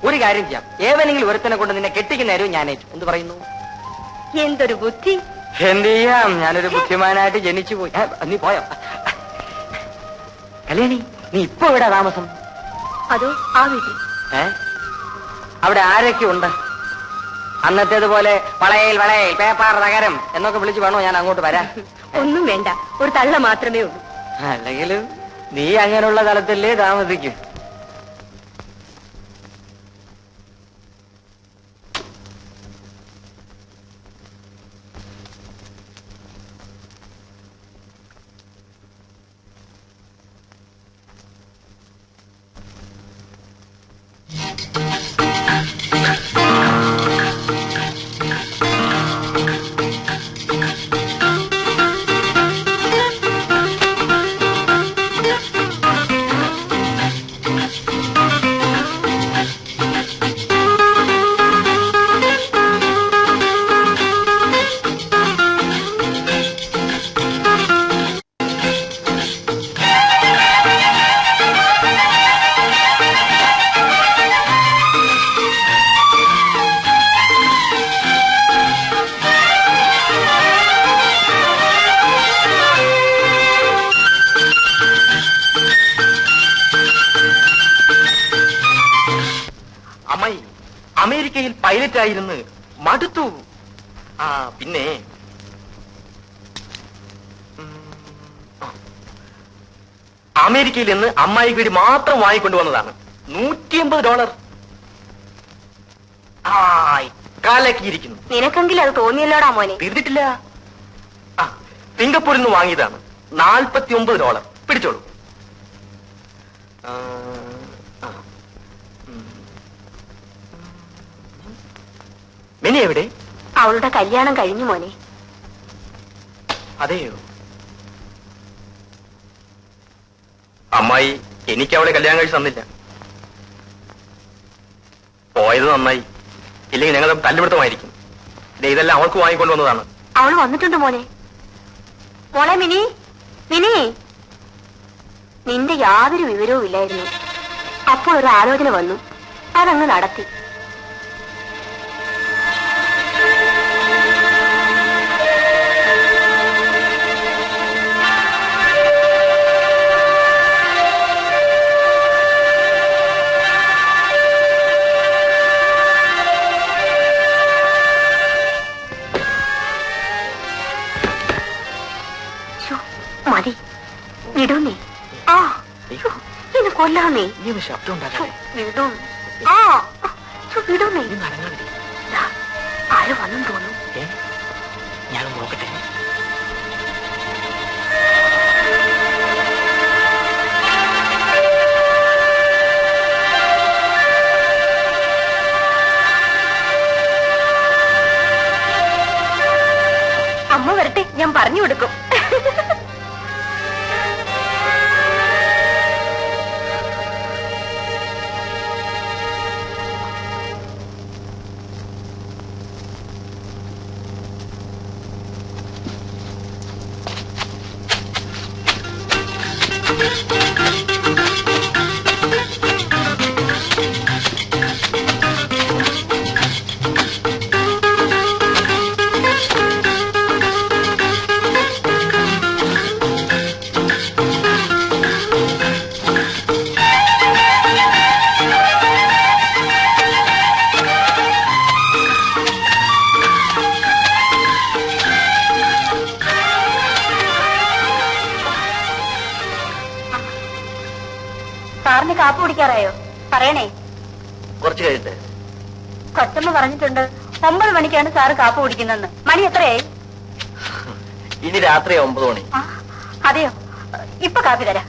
ഒരു കാര്യം ചെയ്യാം, ഏവനെങ്കിലും ഒരുത്തനെ കൊണ്ട് നിന്നെ കെട്ടിക്കുന്ന നേരവും ഞാനേറ്റു. എന്ത് പറയുന്നു? എന്തൊരു ബുദ്ധി! എന്ത് ചെയ്യാം, ഞാനൊരു ബുദ്ധിമാനായിട്ട് ജനിച്ചു പോയി. നീ പോയോ? കല്യാണി, നീ ഇപ്പൊ എവിടാ താമസം? അതോ ആ വീട്ടിൽ. അവിടെ ആരൊക്കെ ഉണ്ട്? അന്നത്തേതുപോലെ വളയിൽ വളയിൽ പേപ്പാർ നഗരം എന്നൊക്കെ വിളിച്ചു വേണോ ഞാൻ അങ്ങോട്ട് വരാൻ? ഒന്നും വേണ്ട, ഒരു തള്ള മാത്രമേ ഉള്ളൂ. അല്ലെങ്കിലും നീ അങ്ങനെയുള്ള തലത്തിലേ താമസിക്കും. അമേരിക്കയിൽ പൈലറ്റായിരുന്നു, മടുത്തു. പിന്നെ അമേരിക്കയിൽ നിന്ന് അമ്മായിക്ക് വേണ്ടി മാത്രം വാങ്ങിക്കൊണ്ടുവന്നതാണ്. $150. കാലക്കിയിരിക്കുന്നു. നിനക്കെങ്കിലും അത് തോന്നിയല്ലോടാ മോനെ. തീർന്നിട്ടില്ല. സിംഗപ്പൂരിൽ നിന്ന് വാങ്ങിയതാണ്. $49. പിടിച്ചോളൂ. മിനി എവിടെ? അവളുടെ കല്യാണം കഴിഞ്ഞു മോനെ. അതെയോ? അമ്മായി എനിക്ക് അവളെ കല്യാണം കഴിച്ച് തന്നില്ല. പോയത് നന്നായി, ഇല്ലെങ്കിൽ ഞങ്ങൾ തല്ലുപിടുത്തമായിരിക്കും. ഇതെല്ലാം അവൾക്ക് വാങ്ങിക്കൊണ്ടുവന്നതാണ്. അവൾ വന്നിട്ടുണ്ട് മോനെ. മോളെ മിനി, മിനി, നിന്റെ യാതൊരു വിവരവും ഇല്ലായിരുന്നു. അപ്പോൾ ഒരു ആലോചന വന്നു, അതങ്ങ് നടത്തി. മതി, വിടൂ നീ. ഇന്ന് കൊല്ലാ നീ. ശബ്ദം ഉണ്ടാകാതെ വിടും. വിടൂ നീ. ആരോ വന്നും തോന്നും. ഞാൻ നോക്കട്ടെ. അമ്മ വരട്ടെ, ഞാൻ പറഞ്ഞു കൊടുക്കും. സാറിന് കാപ്പ് കുടിക്കാറായോ? പറയണേ. കുറച്ച് കഴിയട്ടെ. കൊച്ചമ്മ പറഞ്ഞിട്ടുണ്ട് 9 മണിക്കാണ് സാറ് കാപ്പ് കുടിക്കുന്നതെന്ന്. മണി എത്രയായി? ഇനി രാത്രി 9 മണി. അതെയോ? ഇപ്പൊ കാപ്പി തരാം.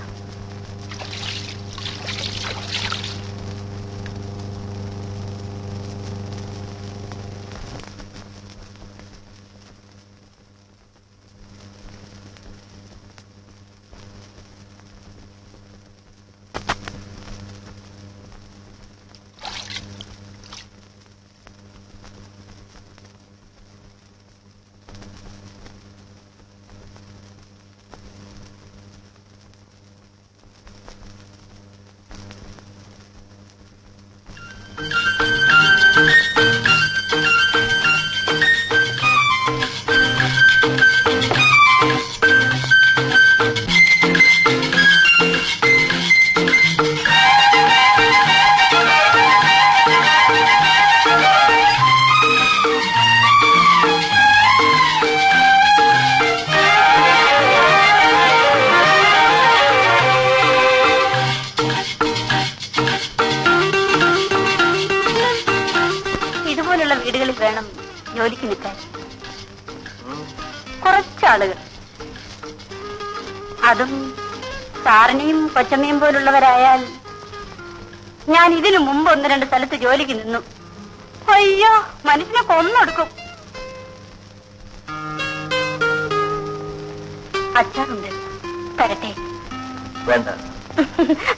വേണം ജോലിക്ക് നിൽക്കാൻ. കുറച്ചാളുകൾ, അതും സാറിനെയും കൊച്ചമ്മയും പോലുള്ളവരായാൽ. ഞാൻ ഇതിനു മുമ്പ് 1-2 സ്ഥലത്ത് ജോലിക്ക് നിന്നു. അയ്യോ, മനുഷ്യനെ കൊന്നൊടുക്കും. അച്ചാറുണ്ട്, തരട്ടെ? വേണ്ട.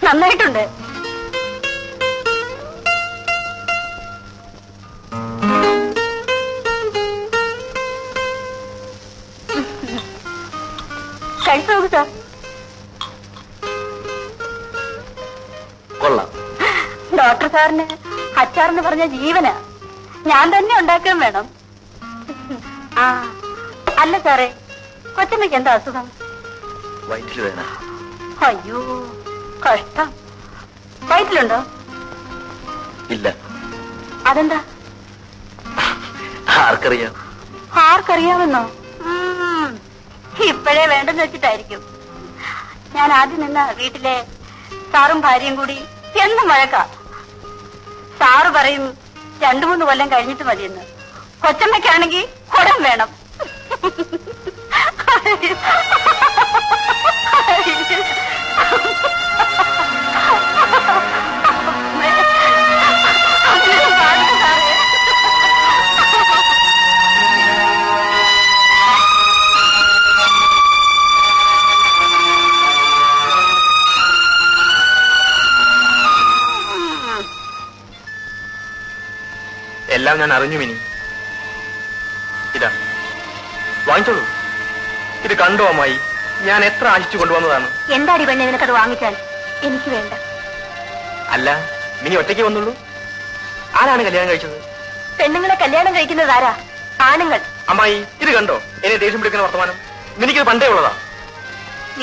നന്നായിട്ടുണ്ട്. കഴിച്ചു നോക്കൂ സാർ. കൊള്ളാം. ഡോക്ടർ സാറിന് അച്ചാറെന്ന് പറഞ്ഞ ജീവനാ. ഞാൻ തന്നെ ഉണ്ടാക്കുകയും വേണം. ആ അല്ല സാറേ, കൊച്ചമ്മയ്ക്ക് എന്താ അസുഖം? വയറ്റിൽ വേദന. അയ്യോ കഷ്ടം. വയറ്റിലുണ്ടോ? ഇല്ല. അതെന്താ? ആർക്കറിയാം? ആർക്കറിയാമെന്നോ? ഇപ്പോഴേ വേണ്ടെന്ന് വെച്ചിട്ടായിരിക്കും. ഞാൻ ആദ്യം നിന്ന വീട്ടിലെ സാറും ഭാര്യയും കൂടി എന്നും വഴക്കാ. സാറ് പറയും 2-3 കൊല്ലം കഴിഞ്ഞിട്ട് മതിയെന്ന്. കൊച്ചമ്മയ്ക്കാണെങ്കിൽ കുടം വേണം. എല്ലാം ഞാൻ അറിഞ്ഞു മിനി. ഇതാ വാങ്ങിച്ചോളൂ. ഇത് കണ്ടോ അമ്മായി, ഞാൻ എത്ര ആശിച്ചു കൊണ്ടുവന്നതാണ്. എന്താടി പെണ്ണെ നിനക്കത് വാങ്ങിച്ചാൽ? എനിക്ക് വേണ്ട. അല്ല, മിനി ഒറ്റയ്ക്ക് വന്നുള്ളൂ. ആരാണ് കല്യാണം കഴിച്ചത്? പെണ്ണുങ്ങളെ കല്യാണം കഴിക്കുന്നത് ആരാ? ആണുങ്ങൾ. അമ്മായി, ഇത് കണ്ടോ എന്നെ ദേഷ്യം പിടിക്കുന്ന വർത്തമാനം? മിനിക്കത് പണ്ടേ ഉള്ളതാ.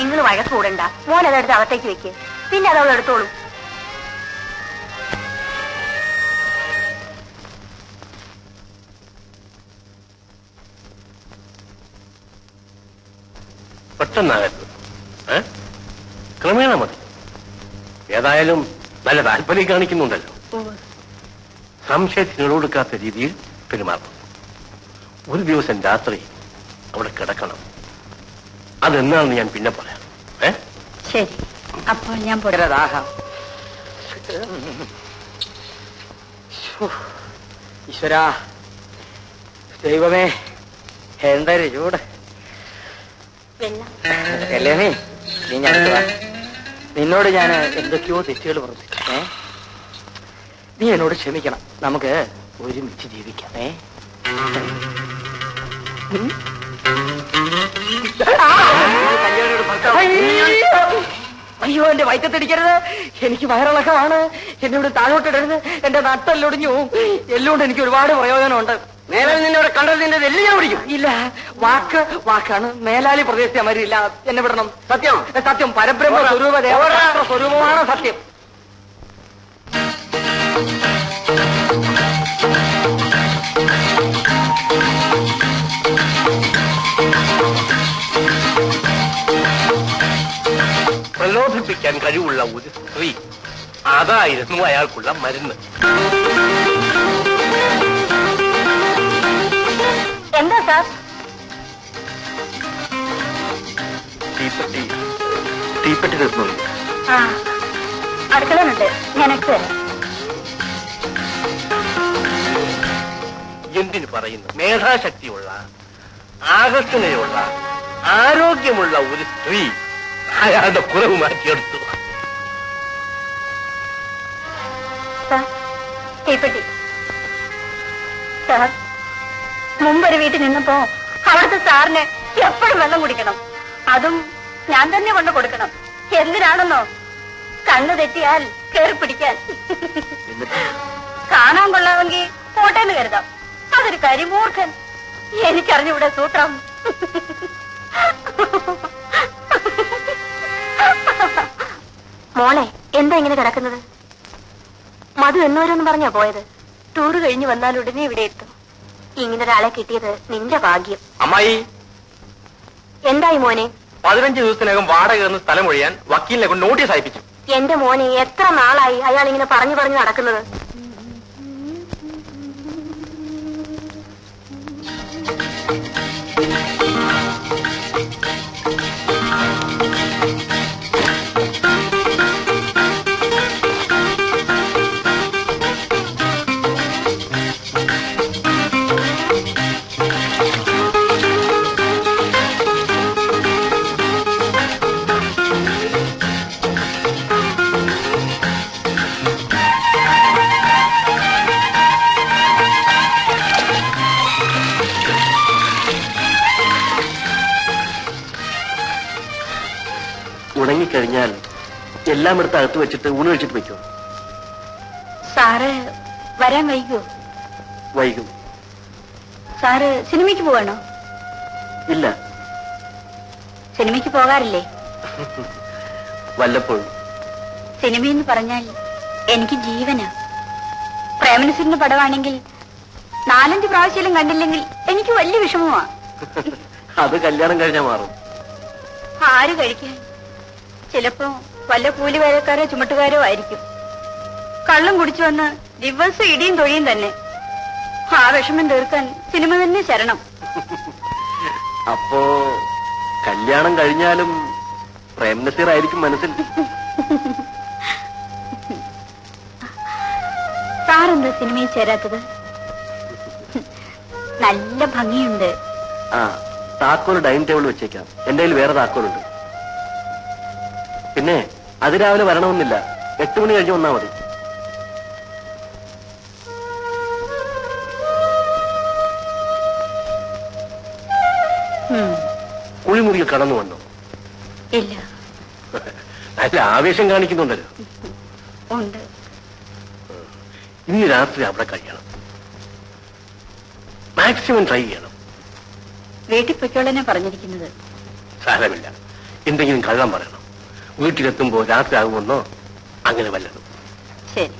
നിങ്ങൾ വഴക്ക് കൂടണ്ട. മോൻ അതെടുത്ത് അകത്തേക്ക് വെക്ക്, പിന്നെ അതവൾ എടുത്തോളൂ. പെട്ടെന്നാകരുത്, ക്രമേണ മതി. ഏതായാലും നല്ല താല്പര്യം കാണിക്കുന്നുണ്ടല്ലോ. സംശയത്തിനൊടുക്കാത്ത രീതിയിൽ പെരുമാറണം. ഒരു ദിവസം രാത്രി അവിടെ കിടക്കണം. അതെന്നാണെന്ന് ഞാൻ പിന്നെ പറയാം. ശരി, അപ്പോൾ ഞാൻ ദാഹം. ഈശ്വരാ, ദൈവമേ, എന്തൊരു ചൂട്. കല്യാണി, നീ ഞാൻ നിന്നോട് ഞാൻ എന്തൊക്കെയോ തെറ്റുകൾ പ്രവർത്തിച്ചു. നീ എന്നോട് ക്ഷമിക്കണം. നമുക്ക് ഒരുമിച്ച് ജീവിക്കാം. അയ്യോ, എന്റെ വയറ്റത്തടിക്കരുത്. എനിക്ക് വയറിളക്കമാണ്. എന്നോട് താഴോട്ടിടരുത്. എന്റെ നട്ടെല്ലൊടിഞ്ഞു. എല്ലുകൊണ്ട് എനിക്ക് ഒരുപാട് പ്രയോജനമുണ്ട്. മേലാൽ നിന്നോട് കണ്ടത് നിന്റെ എല്ലാം ഞാൻ പിടിക്കും. ഇല്ല, വാക്കാണ്. മേലാലി പ്രദേശത്തെ അമരില്ല. എന്നെ വിടണം. സത്യം, സത്യം. പരബ്രഹ്മ സ്വരൂപ ദേവരാഷ്ട്ര സ്വരൂപമാണ് സത്യം. പ്രലോഭിപ്പിക്കാൻ കഴിവുള്ള ഒരു സ്ത്രീ, അതായിരുന്നു അയാൾക്കുള്ള മരുന്ന്. എന്താ സാർ? തീപ്പെട്ടി തീർന്നു. ആ, അടുക്കളയിലുണ്ട്, ഞാൻ എടുത്തു തരാം. എന്തിനു പറയുന്നു? മേധാശക്തിയുള്ള, ആകർഷണയുള്ള, ആരോഗ്യമുള്ള ഒരു സ്ത്രീ അയാളുടെ കുറവ് മാറ്റിയെടുത്തു. തീപ്പെട്ടി. സാർ, മുമ്പൊരു വീട്ടിൽ നിന്നപ്പോ അവിടുത്തെ സാറിന് എപ്പോഴും വെള്ളം കുടിക്കണം. അതും ഞാൻ തന്നെ കൊണ്ട് കൊടുക്കണം. എന്തിനാണെന്നോ? കണ്ണു തെറ്റിയാൽ കേറി പിടിക്കാൻ. കാണാൻ കൊള്ളാമെങ്കിൽ പോട്ടെന്ന് കരുതാം. അതൊരു കരിമൂർഖൻ. എനിക്കറിഞ്ഞൂടെ സൂത്രം. മോളെ, എന്താ ഇങ്ങനെ കിടക്കുന്നത്? മധു എന്നോരൊന്നും പറഞ്ഞാ പോയത്? ടൂറ് കഴിഞ്ഞു വന്നാൽ ഉടനെ ഇവിടെ എത്തും. ഇങ്ങനൊരാളെ കിട്ടിയത് നിന്റെ ഭാഗ്യം. അമ്മായി, എന്തായി മോനെ? 15 ദിവസത്തിനകം വാടക എന്ന സ്ഥലം ഒഴിയാൻ വക്കീലിനെ കൊണ്ട് നോട്ടീസ് അയപ്പിച്ചു. എന്റെ മോനെ, എത്ര നാളായി അയാൾ ഇങ്ങനെ പറഞ്ഞു നടക്കുന്നത്? കഴിഞ്ഞാൽ എല്ലാം എടുത്ത് അകത്ത് വെച്ചിട്ട് ഊണ് കഴിച്ചിട്ട് വെക്കോ? സാറ് വരാൻ വൈകോ? വൈകും. സാറ് സിനിമയ്ക്ക് പോവാണോ? ഇല്ല. സിനിമയ്ക്ക് പോകാറില്ലേ? വല്ലപ്പോഴും. സിനിമയെന്ന് പറഞ്ഞാൽ എനിക്ക് ജീവനാ. പ്രേമനസിന്റെ പടമാണെങ്കിൽ 4-5 പ്രാവശ്യം കണ്ടില്ലെങ്കിൽ എനിക്ക് വലിയ വിഷമമാ. അത് കല്യാണം കഴിഞ്ഞാൽ മാറും. ആര് കഴിക്കാൻ? ചിലപ്പോ വല്ല കൂലിവേലക്കാരോ ചുമട്ടുകാരോ ആയിരിക്കും. കള്ളം കുടിച്ചു വന്ന് ദിവസം ഇടിയും തൊഴിയും തന്നെ. ആ വിഷമം തീർക്കാൻ സിനിമ തന്നെ ശരണം. അപ്പോ കല്യാണം കഴിഞ്ഞാലും പ്രേംനസീർ ആയിരിക്കും മനസ്സിൽ. സാറെന്താ സിനിമയിൽ ചേരാത്തത്? നല്ല ഭംഗിയുണ്ട്. ആ, താക്കോൽ ഡൈനിങ് ടേബിൾ വെച്ചേക്കാം. എന്റെ കയ്യിൽ വേറെ താക്കോലുണ്ട്. പിന്നെ അതിരാവിലെ വരണമെന്നില്ല, 8 മണി കഴിഞ്ഞ് വന്നാ മതി. കുളിമുറിയിൽ കടന്നു വന്നു. ഇല്ല. നല്ല ആവേശം കാണിക്കുന്നുണ്ടല്ലോ. ഉണ്ട്. ഇന്ന് രാത്രി അവിടെ കഴിയണം. മാക്സിമം ട്രൈ ചെയ്യണം. വീട്ടിൽ പൊയ്ക്കോളനെ പറഞ്ഞിരിക്കുന്നത്. സാരമില്ല, എന്തെങ്കിലും കള്ളം പറയണം. വീട്ടിലെത്തുമ്പോ രാത്രി ആകുമെന്നോ അങ്ങനെ വല്ലതും. ശരി.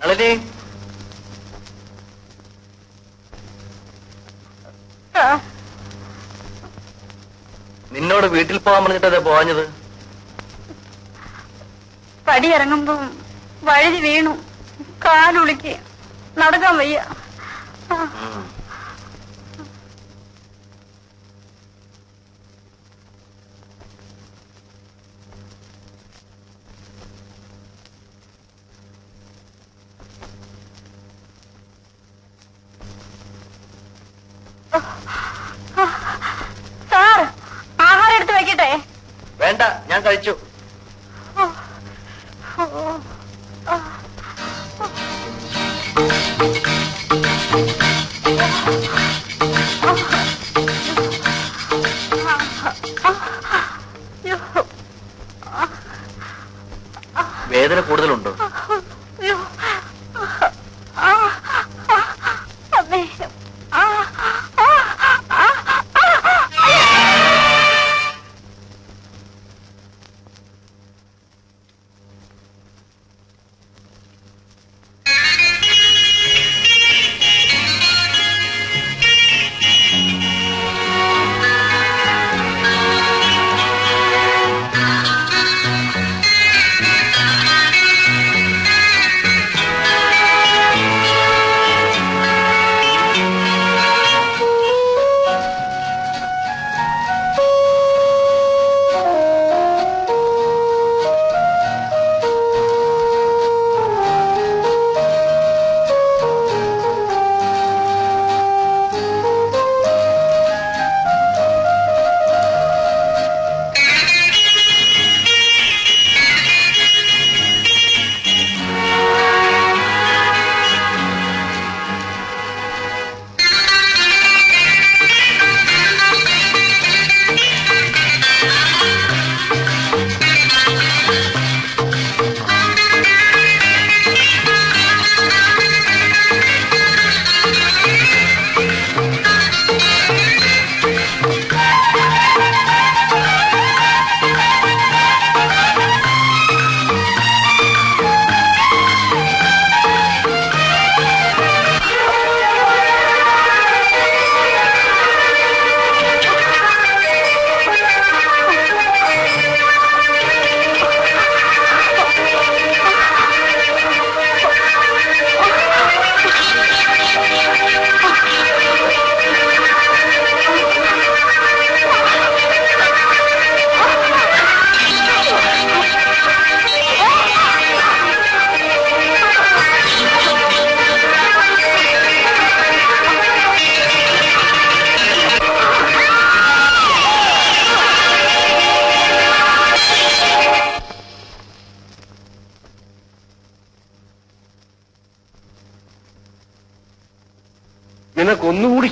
നളിനി, നിന്നോട് വീട്ടിൽ പോകാൻ പറഞ്ഞിട്ടേ പോവാഞ്ഞത്? പടി ഇറങ്ങുമ്പോ വഴുതി വീണു. കാലുളിക്ക് നടക്കാൻ വയ്യ. സാർ, ആഹാരം എടുത്ത് വെക്കട്ടെ? വേണ്ട, ഞാൻ കഴിച്ചു. വേദന കൂടുതലുണ്ടോ?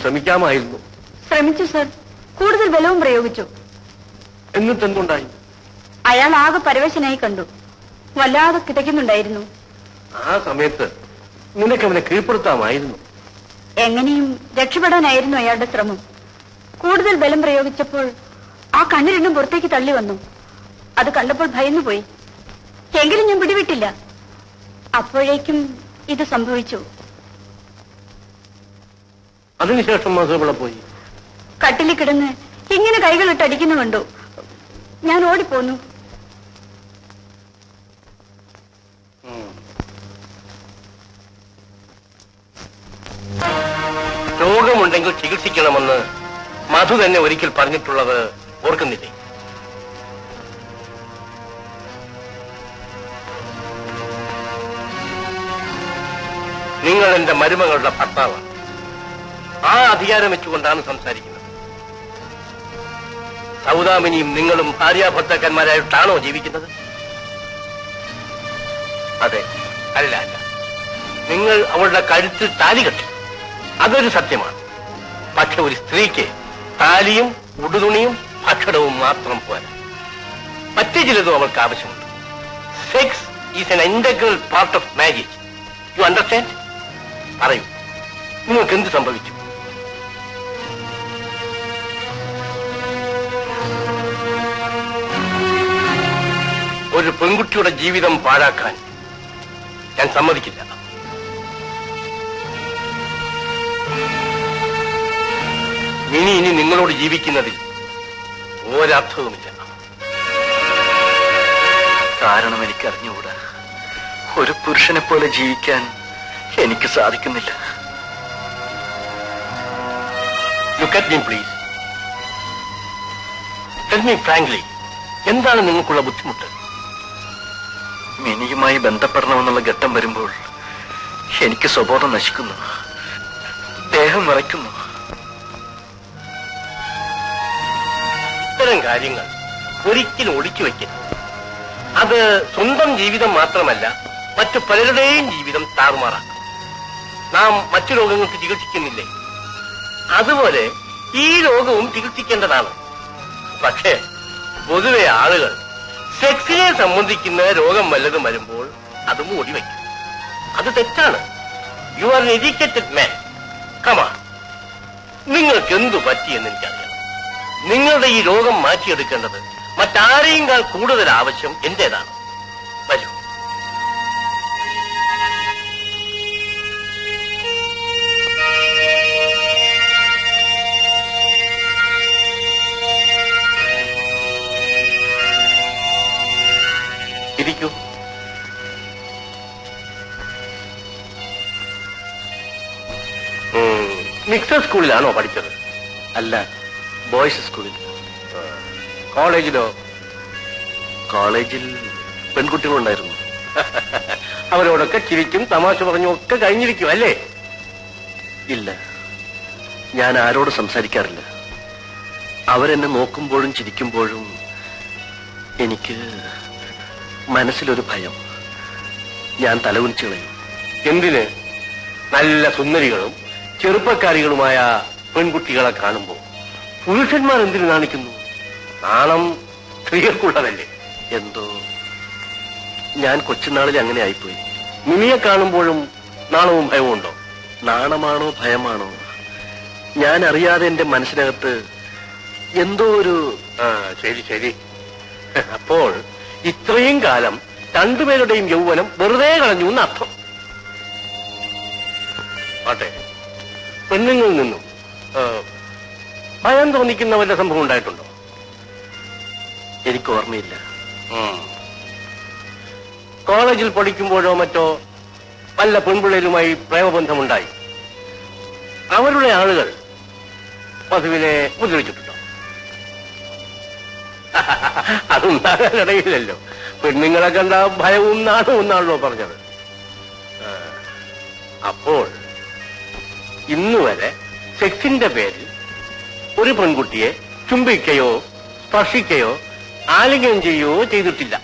ശ്രമിക്കാമായിരുന്നു. ശ്രമിച്ചു സർ, കൂടുതൽ ബലവും പ്രയോഗിച്ചു. എന്നിട്ടെന്തുണ്ടായി? അയാൾ ആകെ പരവശനായി കണ്ടു. വല്ലാതെ കിതയ്ക്കുന്നുണ്ടായിരുന്നു. ആ സമയത്ത് നിനക്ക് അവനെ കീഴ്പ്പെടുത്താമായിരുന്നു. എങ്ങനെയും രക്ഷപ്പെടാനായിരുന്നു അയാളുടെ ശ്രമം. കൂടുതൽ ബലം പ്രയോഗിച്ചപ്പോൾ ആ കണ്ണ് രണ്ടും പുറത്തേക്ക് തള്ളി വന്നു. അത് കണ്ടപ്പോൾ ഭയന്നുപോയി. എങ്കിലും ഞാൻ പിടിവിട്ടില്ല. അപ്പോഴേക്കും ഇത് സംഭവിച്ചു. അതിനുശേഷം മധുപിള്ള പോയി. കട്ടിലിൽ കിടന്ന് ഇങ്ങനെ കൈകളിട്ട് അടിക്കുന്നു കണ്ടു. ഞാൻ ഓടിപ്പോന്നു. രോഗമുണ്ടെങ്കിൽ ചികിത്സിക്കണമെന്ന് മധു തന്നെ ഒരിക്കൽ പറഞ്ഞിട്ടുള്ളത് ഓർക്കുന്നില്ലേ? നിങ്ങൾ എന്റെ മരുമകളുടെ ഭർത്താവാണ്. ആ അധികാരം വെച്ചുകൊണ്ടാണ് സംസാരിക്കുന്നത്. സൗദാമിനിയും നിങ്ങളും ഭാര്യാഭർത്താക്കന്മാരായിട്ടാണോ ജീവിക്കുന്നത്? അതെ. അല്ല അല്ല, നിങ്ങൾ അവളുടെ കഴുത്തിൽ താലി കെട്ടി, അതൊരു സത്യമാണ്. പക്ഷെ ഒരു സ്ത്രീക്ക് താലിയും ഉടുതുണിയും ഭക്ഷണവും മാത്രം പോരാ, മറ്റു ചിലതും അവൾക്ക് ആവശ്യമുണ്ട്. Sex is N integral part of marriage. You understand? പറയൂ, നിങ്ങൾക്ക് എന്ത് സംഭവിച്ചു? ഒരു പെൺകുട്ടിയുടെ ജീവിതം പാഴാക്കാൻ ഞാൻ സമ്മതിക്കില്ല. ഇനി നിങ്ങളോട് ജീവിക്കുന്നതിൽ ഒരർത്ഥവുമില്ല. കാരണം എനിക്കറിഞ്ഞുകൂടാ. ഒരു പുരുഷനെ പോലെ ജീവിക്കാൻ എനിക്ക് സാധിക്കുന്നില്ല. Look at me, please. Tell me frankly, എന്താണ് നിങ്ങൾക്കുള്ള ബുദ്ധിമുട്ട്? മിനിയുമായി ബന്ധപ്പെടണമെന്നുള്ള ഘട്ടം വരുമ്പോൾ എനിക്ക് സ്വബോധം നശിക്കുന്നു, ദേഹം വിറയ്ക്കുന്നു. ഇത്തരം കാര്യങ്ങൾ ഒരിക്കലും ഒളിച്ചു വയ്ക്കരുത്. അത് സ്വന്തം ജീവിതം മാത്രമല്ല, മറ്റു പലരുടെയും ജീവിതം താറുമാറാക്കും. നാം മറ്റു രോഗങ്ങൾക്ക് ചികിത്സിക്കുന്നില്ലേ, അതുപോലെ ഈ രോഗവും ചികിത്സിക്കേണ്ടതാണ്. പക്ഷേ പൊതുവെ ആളുകൾ സെക്സിനെ സംബന്ധിക്കുന്ന രോഗം വല്ലതും വരുമ്പോൾ അത് മൂടിവെക്കും. അത് തെറ്റാണ്. യു ആർ എൻ എഡ്യൂക്കേറ്റഡ് മാൻ. കമാ, നിങ്ങൾക്ക് എന്തു പറ്റിയെന്ന് എനിക്കറിയാം. നിങ്ങളുടെ ഈ രോഗം മാറ്റിയെടുക്കേണ്ടത് മറ്റാരെയുംകാൾ കൂടുതൽ ആവശ്യം എന്റേതാണ്. വരൂ. ഇരിക്കൂ. മിക്സഡ് സ്കൂളിലാണോ പഠിച്ചത്? അല്ല, ബോയ്സ് സ്കൂളിൽ. കോളേജിലോ? കോളേജിൽ പെൺകുട്ടികളുണ്ടായിരുന്നു. അവരോടൊക്കെ ചിരിക്കും തമാശ പറഞ്ഞും ഒക്കെ കഴിഞ്ഞിരിക്കും അല്ലേ? ഇല്ല, ഞാൻ ആരോട് സംസാരിക്കാറില്ല. അവരെന്നെ നോക്കുമ്പോഴും ചിരിക്കുമ്പോഴും എനിക്ക് മനസ്സിലൊരു ഭയം. ഞാൻ തലകുനിച്ചു കളയും. എന്തിന്? നല്ല സുന്ദരികളും ചെറുപ്പക്കാരികളുമായ പെൺകുട്ടികളെ കാണുമ്പോൾ പുരുഷന്മാർ എന്തിനു നാണിക്കുന്നു? നാണം സ്ത്രീകൾക്കുള്ളതല്ലേ? എന്തോ ഞാൻ കൊച്ചുനാളിൽ അങ്ങനെ ആയിപ്പോയി. മിനിയെ കാണുമ്പോഴും നാണവും ഭയവും ഉണ്ടോ? നാണമാണോ ഭയമാണോ, ഞാൻ അറിയാതെ എന്റെ മനസ്സിനകത്ത് എന്തോ ഒരു... ശരി ശരി. അപ്പോൾ ഇത്രയും കാലം രണ്ടുപേരുടെയും യൗവനം വെറുതെ കളഞ്ഞു എന്നർത്ഥം. ആട്ടെ, പെണ്ണുങ്ങളിൽ നിന്നും ഭയം തോന്നിക്കുന്ന വല്ല സംഭവം ഉണ്ടായിട്ടുണ്ടോ? എനിക്ക് ഓർമ്മയില്ല. കോളേജിൽ പഠിക്കുമ്പോഴോ മറ്റോ വല്ല പെൺപിള്ളേരുമായി പ്രേമബന്ധമുണ്ടായി അവരുടെ ആളുകൾ മധുവിനെ ഉപദ്രവിച്ചിട്ടുണ്ടോ? അതുണ്ടാകാനിടയില്ലല്ലോ. പെണ്ണുങ്ങളെ കണ്ട ഭയവും നാണവും എന്നാണല്ലോ പറഞ്ഞത്. അപ്പോൾ ഇന്നുവരെ സെക്സിന്റെ പേരിൽ ഒരു പെൺകുട്ടിയെ ചുംബിക്കുകയോ സ്പർശിക്കുകയോ ആലിംഗനം ചെയ്യുകയോ ചെയ്തിട്ടില്ല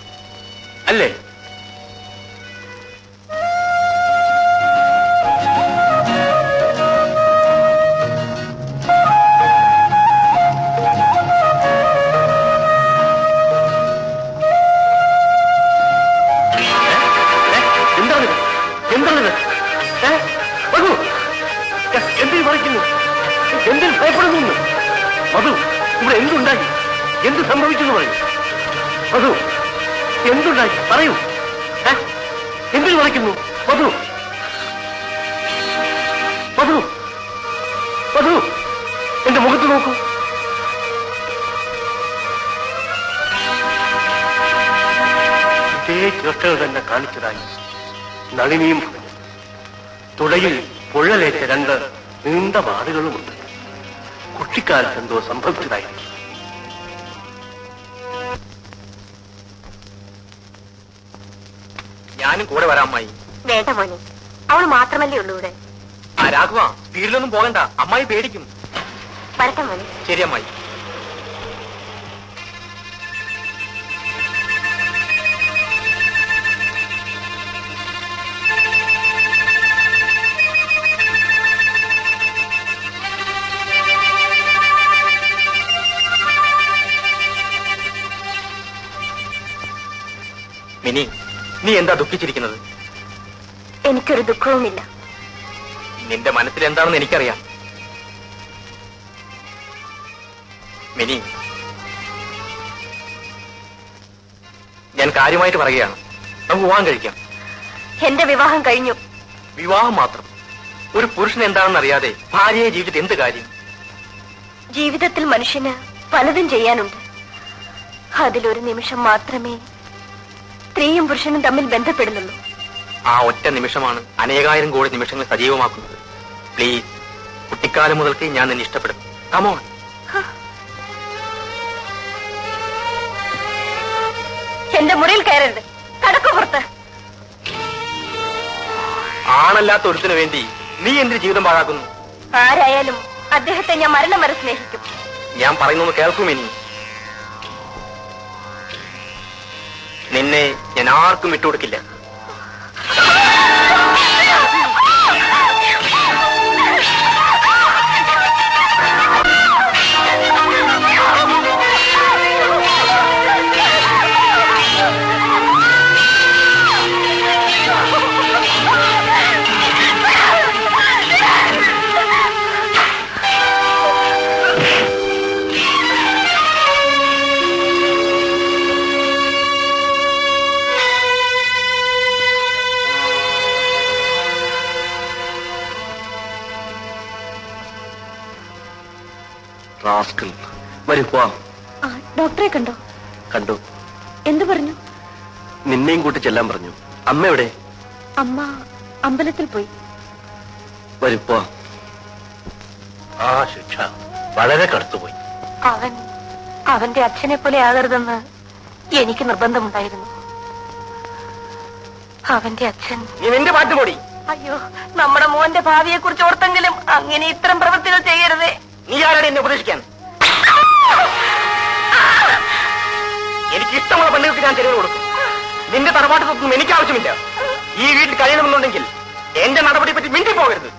അല്ലേ? എന്ത് സംഭവിച്ചെന്ന് പറയൂ. മധു, എന്തുണ്ടായി പറയൂ. എന്തിനു വിളിക്കുന്നു? മധു, മധു, മധു, എന്റെ മുഖത്ത് നോക്കൂ. ഇതേ ചേഷ്ടകൾ തന്നെ കാണിച്ചതായി നളിനിയും പറഞ്ഞു. തുടയിൽ പൊള്ളലേറ്റ 2 നീണ്ട വാടുകളുമുണ്ട്. കുട്ടിക്കാലത്ത് എന്തോ സംഭവിച്ചതായിരിക്കും. ഞാനും കൂടെ വരാം അമ്മായി. വേണ്ട മോനെ, അവൾ മാത്രമല്ലേ ഉള്ളൂ ഇവിടെ. ആ രാഘവ, സ്പീഡിലൊന്നും പോകണ്ട, അമ്മായി പേടിക്കും. വരട്ടെ മോനെ. ശരി അമ്മായി. മിനി, നീ എന്താ ദുഃഖിച്ചിരിക്കുന്നത്? എനിക്കൊരു ദുഃഖവുമില്ല. നിന്റെ മനസ്സിൽ എന്താണെന്ന് എനിക്കറിയാം. മിനി, ഞാൻ കാര്യമായിട്ട് പറയുകയാണ്. നമുക്ക് വിവാഹം കഴിക്കാം. എന്റെ വിവാഹം കഴിഞ്ഞു. വിവാഹം മാത്രം? ഒരു പുരുഷൻ എന്താണെന്ന് അറിയാതെ ഭാര്യയെ ജീവിച്ചിട്ട് എന്ത് കാര്യം? ജീവിതത്തിൽ മനുഷ്യന് പലതും ചെയ്യാനുണ്ട്. അതിലൊരു നിമിഷം മാത്രമേ സ്ത്രീയും പുരുഷനും തമ്മിൽ ബന്ധപ്പെടുന്നുള്ളൂ. ആ ഒറ്റ നിമിഷമാണ് അനേകായിരം കോടി നിമിഷങ്ങൾ സജീവമാക്കുന്നത്. പ്ലീസ്, കുട്ടിക്കാലം മുതൽക്ക് ഞാൻ നിന്നെ ഇഷ്ടപ്പെടും. കമോൺ. എന്റെ മുറിയിൽ കയറരുത്. കടക്കു പുറത്ത്. ആണല്ലാത്ത ഒരുത്തിനു വേണ്ടി നീ എന്തിന് ജീവിതം പാഴാക്കുന്നു? ആരായാലും അദ്ദേഹത്തെ ഞാൻ മരണം വരെ സ്നേഹിക്കും. ഞാൻ പറയുന്നത് കേൾക്കും. ഇനി നിന്നെ ഞാൻ ആർക്കും വിട്ടുകൊടുക്കില്ല. ഡോക്ടറെ കണ്ടോ? കണ്ടു. എന്തു പറഞ്ഞു? നിന്നെയും കൂട്ടി ചെല്ലാൻ പറഞ്ഞു. അമ്മ എവിടെ? അമ്മ അമ്പലത്തിൽ പോയി. വരുപ്പോ. ആ ശിക്ഷ വളരെ കടുത്തുപോയി. അവന്റെ അച്ഛനെ പോലെ ആകരുതെന്ന് എനിക്ക് നിർബന്ധമുണ്ടായിരുന്നു. അവന്റെ അച്ഛൻ. നീ നിന്റെ പാട്ട് കൂടി. അയ്യോ, നമ്മുടെ മോന്റെ ഭാവിയെ കുറിച്ച് ഓർത്തെങ്കിലും അങ്ങനെ ഇത്തരം പ്രവൃത്തികൾ ചെയ്യരുതേ. നീ ആരാണ് എന്നെ ഉപദേശിക്കാൻ? എനിക്ക് ഇഷ്ടമുള്ള പെണ്ണുകൾക്ക് ഞാൻ ചെലവ് കൊടുക്കും. നിന്റെ തറവാട്ടത്തൊന്നും എനിക്ക് ആവശ്യമില്ല. ഈ വീട്ടിൽ കഴിയണമെന്നുണ്ടെങ്കിൽ എന്റെ നടപടിയെ പറ്റി മിണ്ടി പോകരുത്.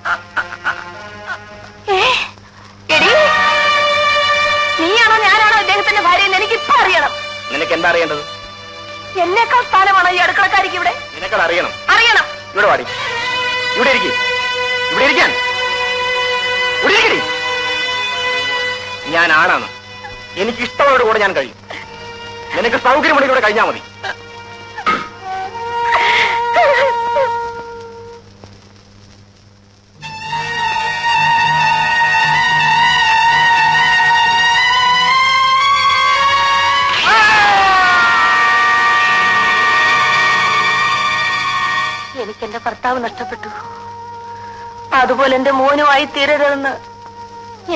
നീയാണോ ഞാനാണോ അദ്ദേഹത്തിന്റെ ഭാര്യ എന്ന് എനിക്കിപ്പോ അറിയണം. നിനക്ക് എന്താ അറിയേണ്ടത്? എന്നേക്കാൾ സ്ഥാനമാണോ ഈ അടുക്കളക്കാരിക്ക് ഇവിടെ? നിനക്കത് അറിയണം. അറിയണം. ഇവിടെ വാടി. ഇവിടെ ഇരിക്കും. ഇവിടെ ഇരിക്കാൻ. ഇവിടെ ഇരിക്കടി. ഞാൻ ആണാണ്. എനിക്ക് ഇഷ്ടമുള്ളവരുടെ കൂടെ ഞാൻ കഴിയും. നിനക്ക് സൗകര്യമുണ്ടെങ്കിൽ ഇവിടെ കഴിഞ്ഞാൽ മതി. എനിക്കെന്റെ ഭർത്താവ് നഷ്ടപ്പെട്ടു. അതുപോലെ എന്റെ മോനുമായി തീരരുതെന്ന്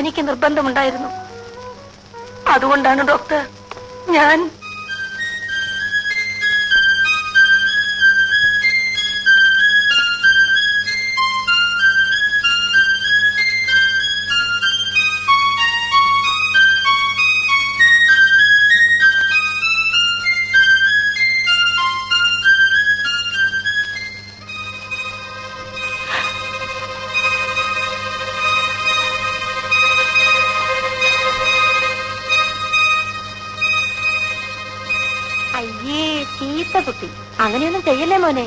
എനിക്ക് നിർബന്ധമുണ്ടായിരുന്നു. അതുകൊണ്ടാണ് ഡോക്ടർ ഞാൻ കുട്ടി അങ്ങനെയൊന്നും ചെയ്യല്ലേ മോനെ.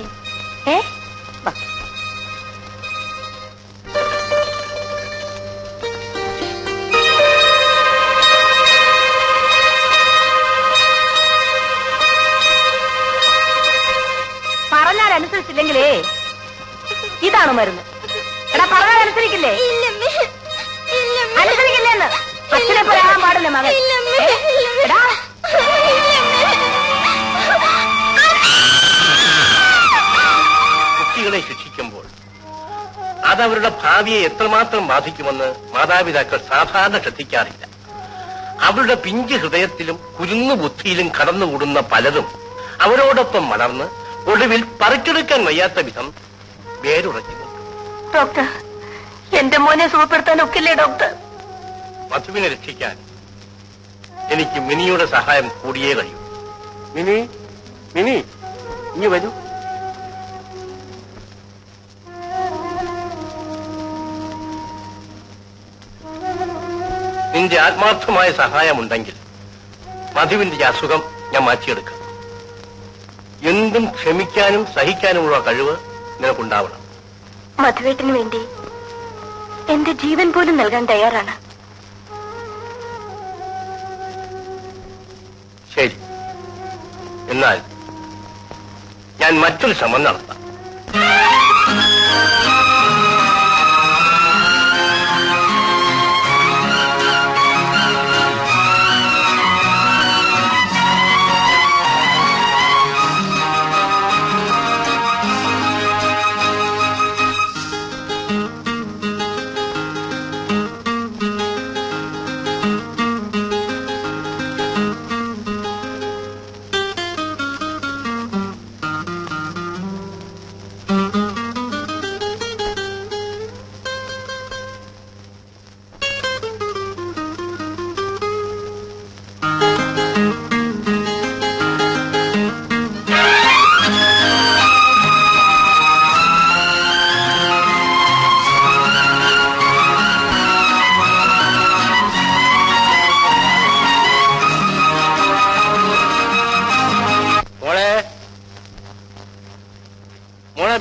ഇതാണോ മരുന്ന്? എടാ പറഞ്ഞാൽ അനുസരിക്കില്ലേ? അനുസരിക്കില്ലേന്ന് അച്ഛനെ പറയാൻ പാടില്ല മകൻ. എടാ കുട്ടികളെ ശിക്ഷിക്കുമ്പോൾ അതവരുടെ ഭാവിയെ എത്രമാത്രം ബാധിക്കുമെന്ന് മാതാപിതാക്കൾ സാധാരണ ശ്രദ്ധിക്കാറില്ല. അവരുടെ പിഞ്ച് ഹൃദയത്തിലും കുരുന്നു ബുദ്ധിയിലും കടന്നുകൂടുന്ന പലതും അവരോടൊപ്പം വളർന്ന് ഒടുവിൽ പറിച്ചെടുക്കാൻ വയ്യാത്ത വിധം വേരുറച്ചു. ഡോക്ടർ, എന്റെ മോനെ സുഖപ്പെടുത്താൻ ഒക്കില്ലേ ഡോക്ടർ? മധുവിനെ രക്ഷിക്കാൻ എനിക്ക് മിനിയുടെ സഹായം കൂടിയേ കഴിയൂ. മിനി, മിനി, ഇനി വരൂ. നിന്റെ ആത്മാർത്ഥമായ സഹായമുണ്ടെങ്കിൽ മധുവിന്റെ ഈ അസുഖം ഞാൻ മാറ്റിയെടുക്കാം. എന്തും ക്ഷമിക്കാനും സഹിക്കാനുമുള്ള കഴിവ് നിനക്കുണ്ടാവണം. മധുവേട്ടിന് വേണ്ടി എന്റെ ജീവൻ പോലും നൽകാൻ തയ്യാറാണ്. ശരി, എന്നാൽ ഞാൻ മറ്റൊരു ശ്രമം നടത്താം.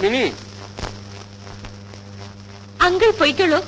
മിനി, അങ്കിൾ പോയിക്കോളൂ.